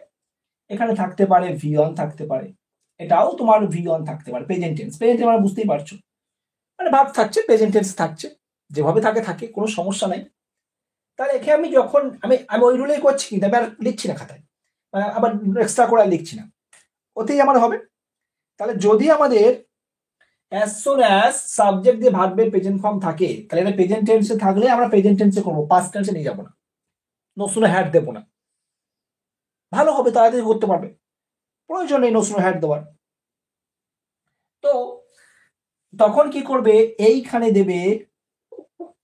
এখানে থাকতে পারে V1 থাকতে পারে, এটাও তোমার V1 থাকতে পারে। প্রেজেন্ট টেন্স, প্রেজেন্ট টেন্স মানে বুঝতেই পারছো, মানে ভাব থাকছে, প্রেজেন্ট টেন্স থাকছে, যেভাবে থাকে কোনো সমস্যা নাই। তাহলে এখানে আমি যখন আমি ওই রুলেই করছি, কিন্তু আমি আর লিখছি না খাতায়, মানে আবার এক্সট্রা করে লিখছি না, ওতেই আমার হবে। তাহলে যদি আমাদের as soon as সাবজেক্ট দিয়ে ভার্বের প্রেজেন্ট ফর্ম থাকে, তাহলে এটা প্রেজেন্ট টেন্সে থাকলে আমরা প্রেজেন্ট টেন্সে করবো, পাস্ট টেন্সে নিয়ে যাবো না, নো সুনার হ্যাড দেবো না, ভালো হবে, তাড়াতাড়ি করতে পারবে, প্রয়োজন নেই নো সুনার হ্যাড দেওয়ার। তো তখন কি করবে? এইখানে দেবে,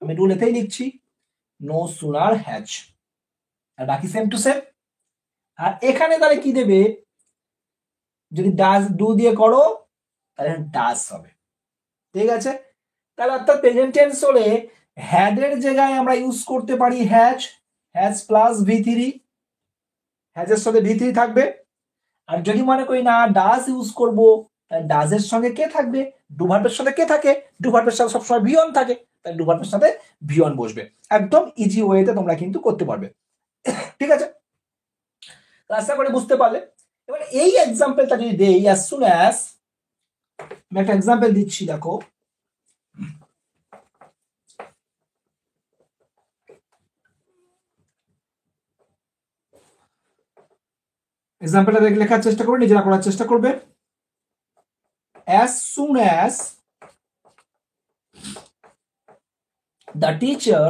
আমি রুল এতেই লিখছি নো সুনার হ্যাজ, আর বাকি সেম টু সেম। আর এখানে তাহলে কি দেবে? যদি ডাজ ডু দিয়ে করো তাহলে ডাজ হবে, ঠিক আছে। তাহলে অর্থাৎ প্রেজেন্ট টেন্স হলে হ্যাড এর জায়গায় আমরা ইউজ করতে পারি হ্যাজ প্লাস V3, হ্যাজের সাথে ভি থ্রি থাকবে। আর যদি মনে করি না ডাজ ইউজ করব, ডাজের সঙ্গে কে থাকবে, ডু ভার্বের সাথে কে থাকে, ডু ভার্বের সাথে সবসময় ভি ওয়ান থাকে, তাই ডু ভার্বের সাথে ভি ওয়ান বসবে। একদম ইজি ওয়েতে তোমরা কিন্তু করতে পারবে। ঠিক আছে, আশা করে বুঝতে পারলে। এবার এই এক্সাম্পলটা যদি দেই, অ্যাজ সুন অ্যাজ, আমি একটা এক্সাম্পল দিচ্ছি, দেখো এক্সাম্পলটা লেখার চেষ্টা করবে, নিজেরা করার চেষ্টা করবে। As soon as the teacher,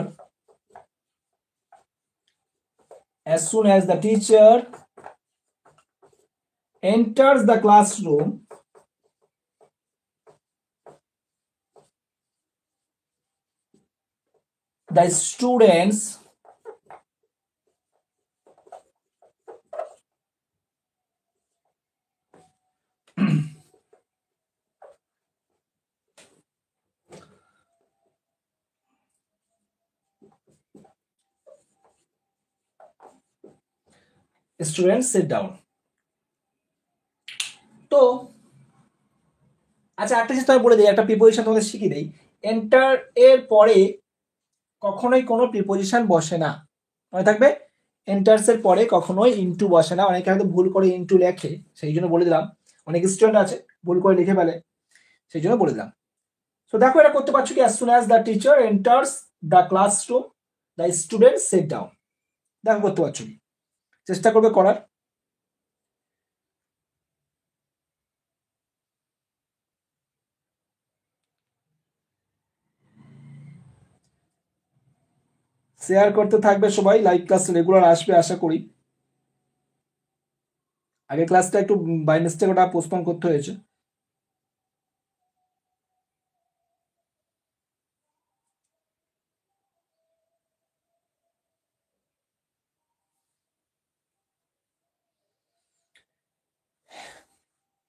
as soon as the teacher enters the classroom, the students students sit down. তো আচ্ছা, একটা জিনিস আমি বলে দিই, একটা প্রিপোজিশন তোমাদের শিখিয়ে দেই। এন্টার এর পরে কখনোই কোনো প্রিপোজিশন বসে না, মনে থাকবে। এন্টার্স এর পরে কখনোই ইনটু বসে না। অনেকে হয়তো ভুল করে ইনটু লেখে, সেই জন্য বলে দিলাম। অনেক স্টুডেন্ট আছে ভুল করে লিখে ফেলে, সেই জন্য বলে দিলাম। তো দেখো এটা করতে পারছো কি, as soon as the teacher enters the classroom, the students sit down। দেখো করতে পারছো কি, চেষ্টা করবে করার। শেয়ার করতে থাকবে সবাই, লাইভ ক্লাস রেগুলার আসবে আশা করি। আগের ক্লাসটা একটু বাই মিস্টেক ওটা পোস্টপোন করতে হয়েছে।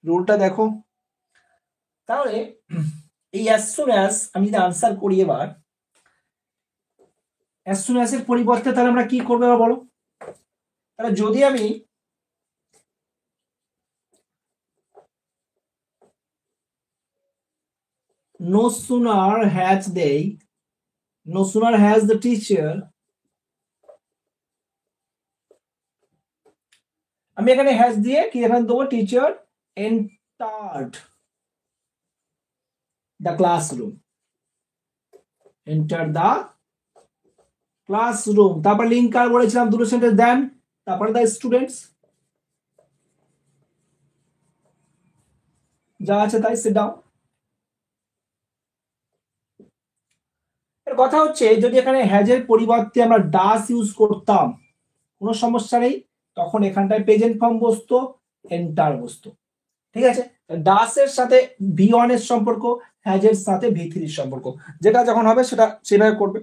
রুলটা দেখো তাহলে। এই as soon as আমি যদি আনসার করি এবার, as soon as এর পরিবর্তে তাহলে আমরা কি করবো এবার বলো। তাহলে যদি আমি no sooner has they, no sooner has the teacher, আমি এখানে হ্যাজ দিয়ে কি এখানে দেবো, teacher entered the classroom, enter the classroom, তারপর লিঙ্কার বলেছিলাম দুটো সেন্টেন্স দেন, তারপরে দ্য স্টুডেন্টস, যা আছে তাই সিট ডাউন। এর কথা হচ্ছে যদি এখানে হ্যাজের পরিবর্তে আমরা ডাস ইউজ করতাম কোনো সমস্যা নেই, তখন এখানটায় প্রেজেন্ট ফর্ম বসতো, এন্টার বসতো। ঠিক আছে, ডাস এর সাথে ভি ওয়ান এর সম্পর্ক, হ্যাজের সাথে ভি থ্রির সম্পর্ক, যেটা যখন হবে সেটা সেভাবে করবে।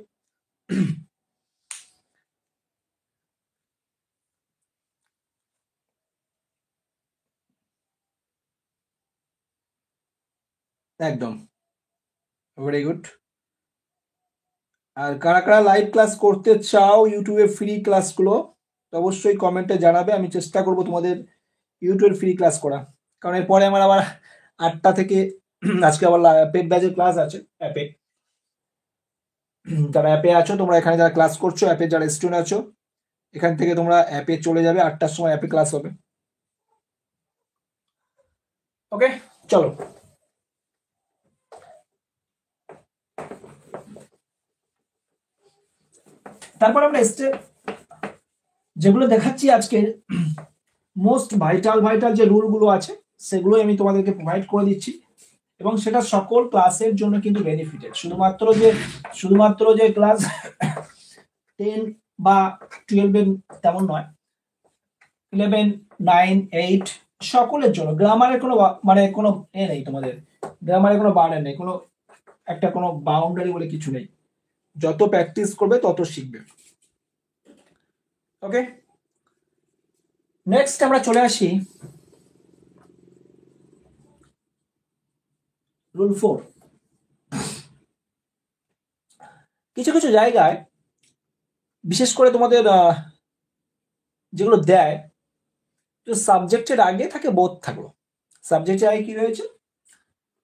একদম ভেরি গুড। আর কারা কারা লাইভ ক্লাস করতে চাও ইউটিউবে ফ্রি ক্লাসগুলো, অবশ্যই কমেন্টে জানাবে, আমি চেষ্টা করব তোমাদের ইউটিউবের ফ্রি ক্লাস করা। কারণ এরপরে আমার আবার 8টা থেকে আজকে আবার পেড ব্যাচের ক্লাস আছে অ্যাপে। যারা অ্যাপে আছো তোমরা, এখানে যারা ক্লাস করছো অ্যাপে যারা স্টুডেন্ট আছো, এখান থেকে তোমরা অ্যাপে চলে যাবে, 8টার সময় অ্যাপে ক্লাস হবে। ওকে চলো, তারপর আমরা স্টেপ যেগুলো দেখাচ্ছি আজকের, মোস্ট ভাইটাল যে রুলগুলো আছে সেগুলোই আমি তোমাদেরকে প্রোভাইড করে দিচ্ছি, এবং সেটা সকল ক্লাসের জন্য কিন্তু বেনিফিটেড। শুধুমাত্র যে ক্লাস 10 বা 12 তেমন নয়, 11, 9, 8 সকলের জন্য। গ্রামারের কোনো মানে কোনো এ নেই, তোমাদের গ্রামারের কোনো বার্ডেন নেই, কোনো বাউন্ডারি বলে কিছু নেই। যত প্র্যাকটিস করবে তত শিখবে। ওকে, নেক্সট আমরা চলে আসি রুল 4। কিছু জায়গায় বিশেষ করে তোমাদের যেগুলো দেয় তো সাবজেক্টের আগে থাকে বোথ থাকলো। সাবজেক্টের আগে কি রয়েছে,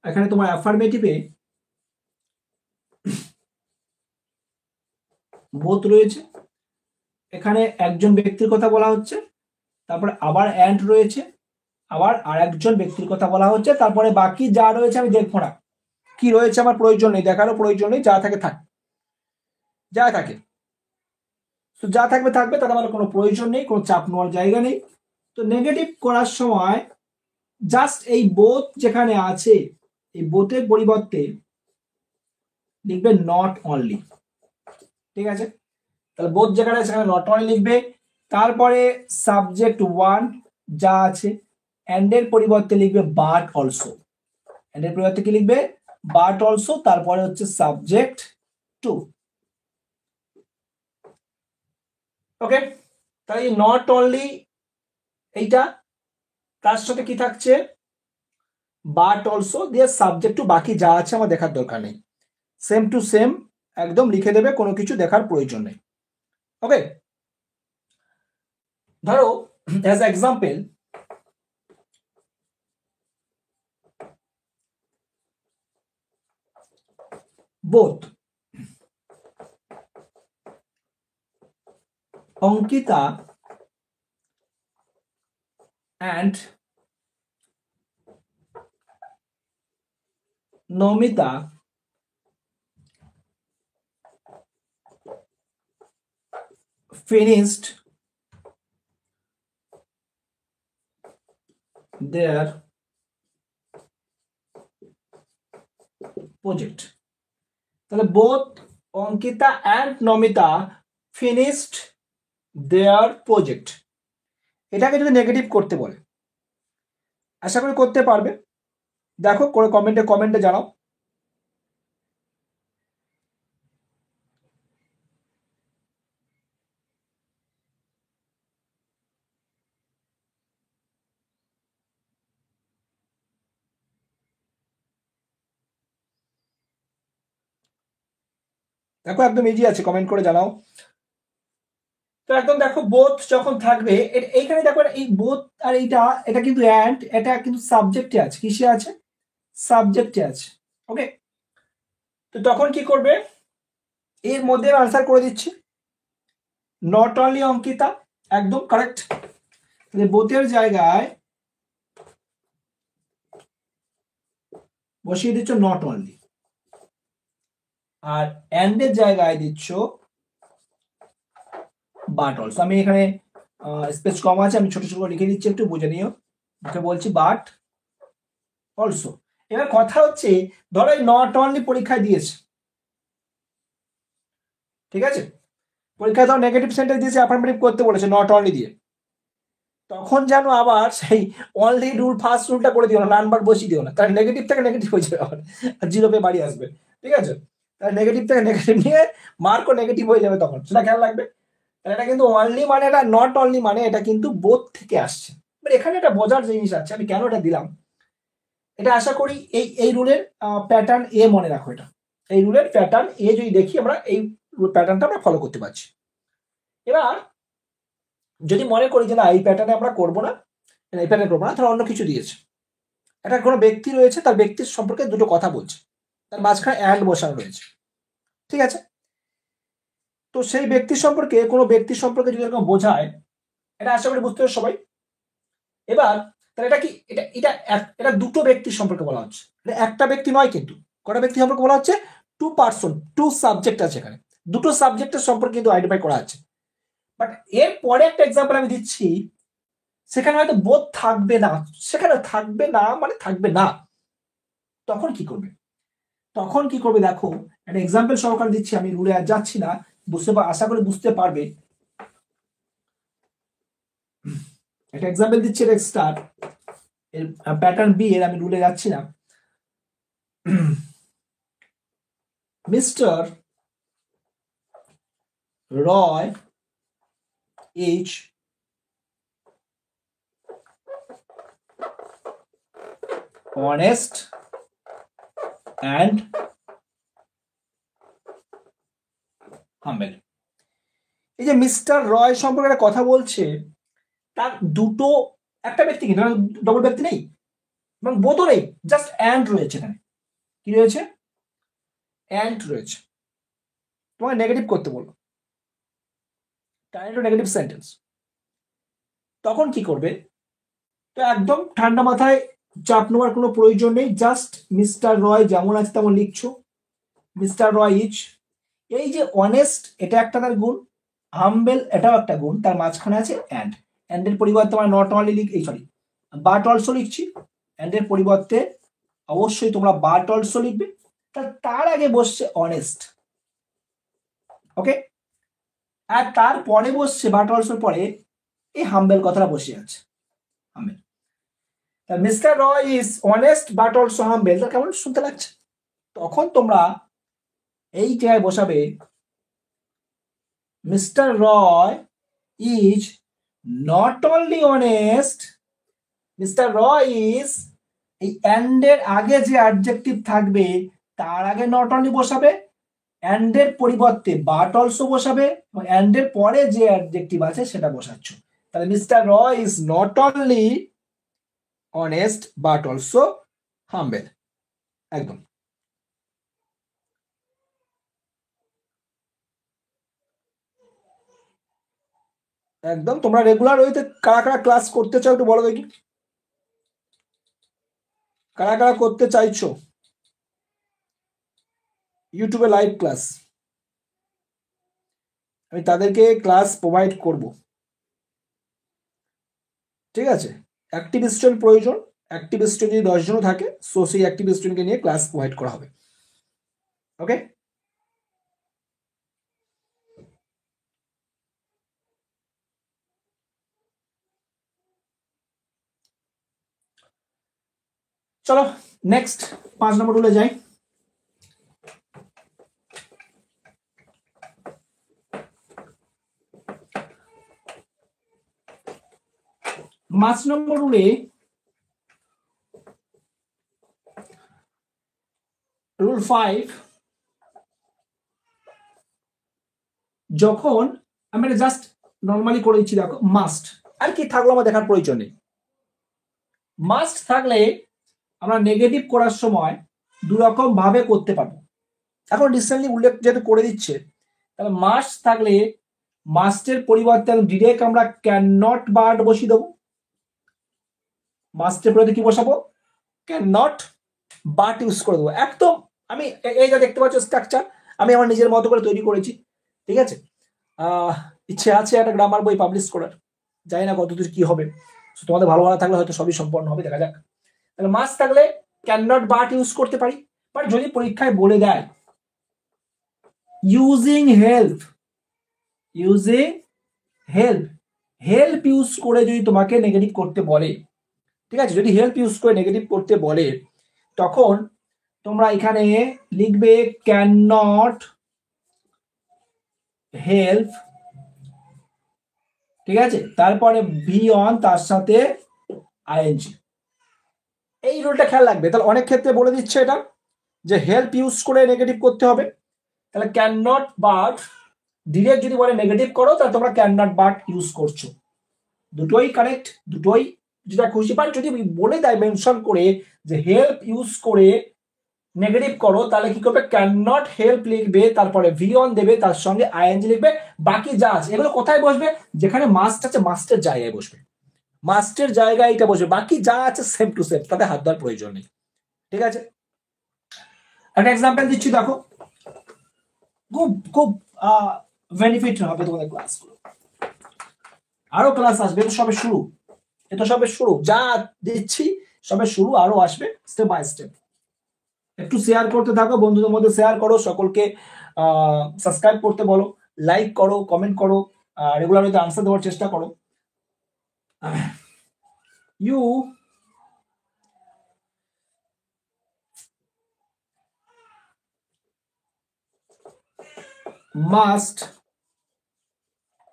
এখানে তোমার অ্যাফার্মেটিভে বোথ রয়েছে, এখানে একজন ব্যক্তির কথা বলা হচ্ছে, তারপরে আবার অ্যান্ড রয়েছে, আবার আর একজন ব্যক্তির কথা বলা হচ্ছে, তারপরে বাকি যা রয়েছে আমি দেখবো না, কি রয়েছে আমার প্রয়োজন নেই, দেখারও প্রয়োজন নেই, যা থাকে থাক, যা থাকে তো যা থাকবে থাকবে, তার আমার কোনো প্রয়োজন নেই, কোনো চাপ নেওয়ার জায়গা নেই। তো নেগেটিভ করার সময় জাস্ট এই বোথ যেখানে আছে, এই বোথের পরিবর্তে লিখবে নট অনলি। ঠিক আছে, তাহলে বোথ যেখানে আছে সেখানে নট অনলি লিখবে। তারপরে সাবজেক্ট ওয়ান যা আছে, এন্ড এর পরিবর্তে লিখবে বাট অলসো। এন্ড এর পরিবর্তে কি লিখবে, বাট অলসো। তারপরে হচ্ছে সাবজেক্ট টু। ওকে, তাহলে নট অনলি এইটা, তার সাথে কি থাকছে, বাট অলসো দিয়ে সাবজেক্ট টু, বাকি যা আছে আমার দেখার দরকার নেই, সেম টু সেম একদম লিখে দেবে, কোনো কিছু দেখার প্রয়োজন নেই। ওকে, ধরো as example both Ankita and Nomita finished their project. তাহলে both Ankita and Nomita finished their project, এটাকে যদি নেগেটিভ করতে বলে, আশা করি করতে পারবে, দেখো করে কমেন্টে জানাও। দেখো একদম ইজি আছে, কমেন্ট করে জানাও। তো একদম দেখো বোথ যখন থাকবে, এইখানে দেখো এই বোথ আর এইটা, এটা কিন্তু অ্যান্ড, এটা কিন্তু সাবজেক্টে আছে, কিসে আছে, সাবজেক্টে আছে। ওকে, তো তখন কি করবে, এর মধ্যে আনসার করে দিচ্ছি, নট অনলি অঙ্কিতা, একদম কারেক্ট। বোথের জায়গায় বসিয়ে দিচ্ছ নট অনলি, আর এন্ড এর জায়গায় দিচ্ছ বাট অলসো। আমি এখানে স্পেস কম আছে, আমি ছোট ছোট লিখে দিচ্ছি, একটু বুঝে নিও, ওকে বলছি বাট অলসো। এবার কথা হচ্ছে, ধরো এই নট অনলি পরীক্ষায় দিয়েছে, ঠিক আছে, পরীক্ষায় ধর নেগেটিভ সেন্টেন্স দিয়েছে, অ্যাফার্মেটিভ করতে বলেছে নট অনলি দিয়ে, তখন যেন আবার সেই অনলি রুল ফার্স্ট রুলটা করে দিও না, নাম্বার বসিয়ে দিও না, তার নেগেটিভ থেকে নেগেটিভ হয়ে যাবে আবার, আর জিরো পে বাড়ি আসবে। ঠিক আছে, তার নেগেটিভ থেকে নেগেটিভ নিয়ে মার্কও নেগেটিভ হয়ে যাবে, তখন সেটা খেয়াল রাখবে। এটা কিন্তু অনলি মানে, এটা নট অনলি মানে, এটা কিন্তু বোথ থেকে আসছে। এখানে একটা বোঝার জিনিস আছে, আমি কেন এটা দিলাম, এটা আশা করি এই রুলের প্যাটার্ন এ মনে রাখো, এটা এই রুলের প্যাটার্ন এ যদি দেখি আমরা, এই প্যাটার্নটা আমরা ফলো করতে পারছি। এবার যদি মনে করি যে না এই প্যাটার্নে আমরা করবো না, এই প্যাটার্ন করবো না, তাহলে অন্য কিছু দিয়েছে, একটা কোনো ব্যক্তি রয়েছে, তার ব্যক্তির সম্পর্কে দুটো কথা বলছে, তার মাঝখানে অ্যান্ড বসানো রয়েছে, ঠিক আছে, তো সেই ব্যক্তি সম্পর্কে, কোনো ব্যক্তি সম্পর্কে যদি এরকম বোঝায়, এটা আশা করি বুঝতে হবে সবাই। এবার তাহলে এটা কি, এটা দুটো ব্যক্তির সম্পর্কে বলা হচ্ছে, এটা একটা ব্যক্তি নয়, কিন্তু কটা ব্যক্তি সম্পর্কে বলা হচ্ছে, টু পার্সন, টু সাবজেক্ট আছে এখানে, দুটো সাবজেক্টের সম্পর্কে কিন্তু আইডেন্টিফাই করা আছে। বাট এর পরে একটা এক্সাম্পল আমি দিচ্ছি, সেখানে হয়তো বোধ থাকবে না, সেখানে থাকবে না মানে থাকবে না, তখন কি করবে, তখন কি করবে দেখো, একটা এক্সাম্পল সহকারে দিচ্ছি, আমি রুলে আর যাচ্ছি না, আশা করি বুঝতে পারবে। একটা এক্সাম্পল দিচ্ছি, এটা স্টার এর প্যাটার্ন বি এর, আমি রুলে যাচ্ছি না। Mister Roy is honest and humble। এই যে মিস্টার রয় সম্পর্কে একটা কথা বলছে, তার দুটো একটা ব্যক্তি কিন্তু ডবল ব্যক্তি নেই এবং বোধও নেই, জাস্ট অ্যান্ড রয়েছে এখানে। কি রয়েছে? অ্যান্ড রয়েছে। তোমাকে নেগেটিভ করতে বলবো, টার্ন ইনটু নেগেটিভ সেন্টেন্স। তখন কি করবে? তো একদম ঠান্ডা মাথায়, চাপ নেওয়ার কোনো প্রয়োজন নেই, জাস্ট মিস্টার রয় যেমন আছে তেমন লিখছো। মিস্টার রয় ইজ, এই যে অনেস্ট এটা একটা তার গুণ, হাম্বেল এটাও একটা গুণ, তার মাঝখানে আছে অ্যান্ড। অ্যান্ডের পরিবর্তে আমরা not only sorry but also লিখছি। অ্যান্ডের পরিবর্তে অবশ্যই তোমরা বাট অলসো লিখবে, তার আগে বসছে অনেস্ট। ওকে, আর তারপরে বসছে বাট অলসোর পরে এই হাম্বেল কথাটা বসে আছে, humble. Mister Roy is honest but also humble, তা কেমন শুনতে লাগছে? তখন তোমরা এই জায়গায় বসাবে mister Roy is not only honest, mister Roy is, এই অ্যান্ড এর আগে যে অ্যাডজেক্টিভ থাকবে তার আগে নট অনলি বসাবে, অ্যান্ড এর পরিবর্তে বাট অলসো বসাবে, এবং অ্যান্ড এর পরে যে অ্যাডজেক্টিভ আছে সেটা বসাচ্ছ। তাহলে mister Roy is not only honest but also humble. একদম একদম। তোমরা রেগুলার ওইতে কারা কারা ক্লাস করতে চাও একটু বলো দেখি, কারা কারা করতে চাইছো ইউটিউবে লাইভ ক্লাস? আমি তাদেরকে ক্লাস প্রোভাইড করব, ঠিক আছে? অ্যাক্টিভ স্টুডেন্ট প্রয়োজন, অ্যাক্টিভ স্টুডেন্ট যদি 10 জন থাকে সো সেই অ্যাক্টিভ স্টুডেন্টকে নিয়ে ক্লাস প্রোভাইড করা হবে। ওকে, চলো নেক্সট 5 নম্বর রুলে যাই। পাঁচ নম্বর রুলে রুল 5, যখন আমি জাস্ট নর্মালি করে দিচ্ছি, দেখো মাস্ট, আর কি থাকলো আমার দেখার প্রয়োজন নেই। মাস্ট থাকলে আমরা নেগেটিভ করার সময় দু রকম ভাবে করতে পারবো। এখন রিসেন্টলি উল্লেখ যেহেতু করে দিচ্ছে, তাহলে মাস্ট থাকলে মাস্টের পরিবর্তে ডিরেক্ট আমরা ক্যান নট বার্ড বসিয়ে দেবো। মাস্টের পরিবর্তে কি বসাবো? ক্যান নট বাট ইউজ করে দেবো। একদম আমি এই যা দেখতে পাচ্ছ স্ট্রাকচার আমি আমার নিজের মতো করে তৈরি করেছি, ঠিক আছে? ইচ্ছে আছে একটা গ্রামার বই পাবলিশ করার, জানি না কতদূর কি হবে, তোমাদের ভালো ভালো থাকলে হয়তো সবই সম্পন্ন হবে, দেখা যাক। তাহলে মাস্ট থাকলে ক্যান নট বাট ইউজ করতে পারি, বাট যদি পরীক্ষায় বলে দেয় using help, using help, help use করে যদি তোমাকে নেগেটিভ করতে বলে, ঠিক আছে, যদি হেল্প ইউজ করে নেগেটিভ করতে বলে তখন তোমরা এখানে লিখবে ক্যান নট হেল্প, ঠিক আছে, তারপরে ভি অন, তার সাথে আইএনজি। এই রুলটা খেয়াল রাখবে। তাহলে অনেক ক্ষেত্রে বলে দিচ্ছে এটা যে হেল্প ইউজ করে নেগেটিভ করতে হবে, তাহলে ক্যান নট বাট, ডিরেক্ট যদি বলে নেগেটিভ করো তাহলে তোমরা ক্যান নট বাট ইউজ করছো, দুটোই কারেক্ট, দুটোই যেটা খুশি পান। যদি বলে দেয় মেনশন করে যে হেল্প ইউজ করে নেগেটিভ করো, তাহলে কি করবে? ক্যান নট হেল্প লিখবে, তারপরে ভি অন দেবে, তার সঙ্গে আইএনজি লিখবে, বাকি যা আছে এগুলো কোথায় বসবে? যেখানে মাস্ট আছে মাস্টের জায়গায় বসবে, মাস্টের জায়গায় এটা বসবে, বাকি যা আছে সেম টু সেম, তাতে হাত দেওয়ার প্রয়োজন নেই, ঠিক আছে? একটা এক্সাম্পল দিচ্ছি, দেখো খুব খুব বেনিফিট হবে তোমাদের ক্লাসগুলো, আরো ক্লাস আসবে, তো সবে শুরু, এটা সবে শুরু, যা দিচ্ছি সবে শুরু, আরো আসবে স্টেপ বাই স্টেপ। একটু শেয়ার করতে থাকো, বন্ধুদের মধ্যে শেয়ার করো, সকলকে সাবস্ক্রাইব করতে বলো, লাইক করো, কমেন্ট করো, রেগুলার হয়তো আনসার দেওয়ার চেষ্টা করো। You must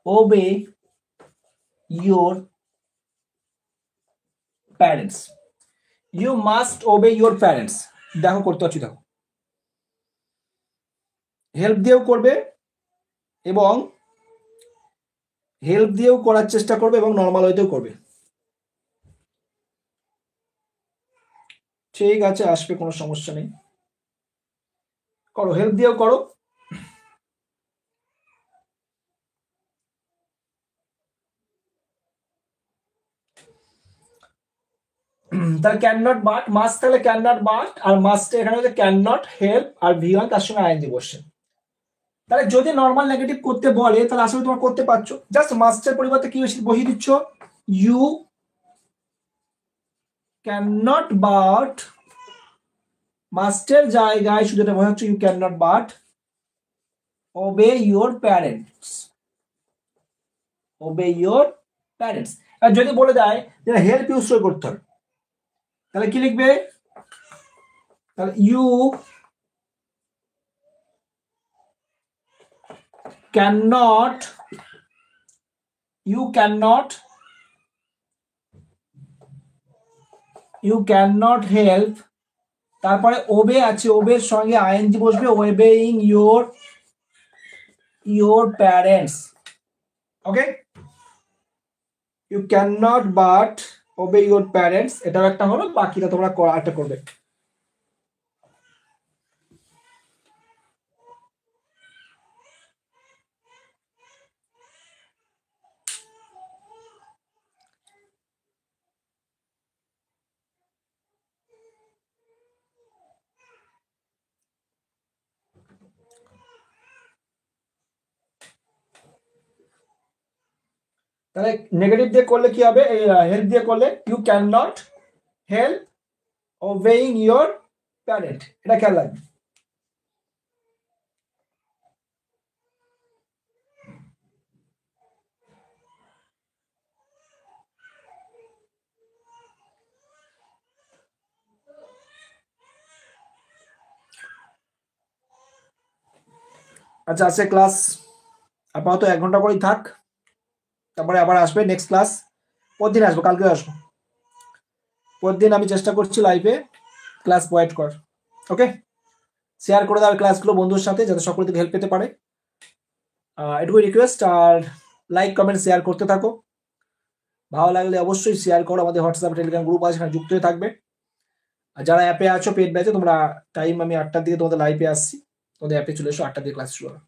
obey your parents, you must obey your parents। দেখো করতে হচ্ছে, দেখো হেল্প দিয়েও করবে এবং হেল্প দিয়েও করার চেষ্টা করবে এবং নর্মাল ওয়েতেও করবে। ঠিক আছে, আসবে, কোনো সমস্যা নেই, করো, হেল্প দিয়েও করো। তাহলে ক্যান নট বাট, মাস্ট তাহলে ক্যান নট বাট, আর মাস্ট এখানে হচ্ছে ক্যান নট হেল্প, আর ভি ওয়ান তার সঙ্গে আইএনজি বসছে। তাহলে যদি নর্মাল নেগেটিভ করতে বলে তাহলে আসলে তোমার করতে পারছো, জাস্ট মাস্টের পরিবর্তে কি বসিয়ে দিচ্ছ, ইউ ক্যান নট বাট, মাস্টের জায়গায় শুধু এটা বোঝাচ্ছ you can not but obey your parents, obey your parents. আর যদি বলে দেয় যে হেল্প ইউজ করতে হবে, তাহলে কি লিখবে, তাহলে you cannot, you cannot, you cannot help, তারপরে ওবে আছে, ওবের সঙ্গে আইএনজি বসবে, ওবেইং your parents, okay, you cannot but obey your parents, এটাও একটা হলো, বাকিটা তোমরা একটা করবে। তাহলে নেগেটিভ দিয়ে করলে কি হবে, হেল্প দিয়ে করলে you can not help obeying your parent, এটা খেয়াল রাখবে। আচ্ছা, আজকে ক্লাস আপাতত 1 ঘন্টা করেই থাক, তারপরে আবার আসবে নেক্সট ক্লাস, পরদিন আসবো, কালকে আসবো, পরদিন আমি চেষ্টা করছি লাইভে ক্লাস প্রোভাইড করার, ওকে। শেয়ার করে দাও ক্লাসগুলো বন্ধুর সাথে, যাতে সকলে থেকে হেল্প পেতে পারে, এটুকুই রিকোয়েস্ট। আর লাইক কমেন্ট শেয়ার করতে থাকো, ভালো লাগলে অবশ্যই শেয়ার করো, আমাদের হোয়াটসঅ্যাপ টেলিগ্রাম গ্রুপ আছে, সেখানে যুক্ত হয়ে থাকবে। আর যারা অ্যাপে আছো পেড ব্যাচে, তোমরা টাইম আমি 8টার দিকে তোমাদের লাইভে আসছি, তোমাদের অ্যাপে চলে এসো, 8টার দিকে ক্লাস শুরু হবে।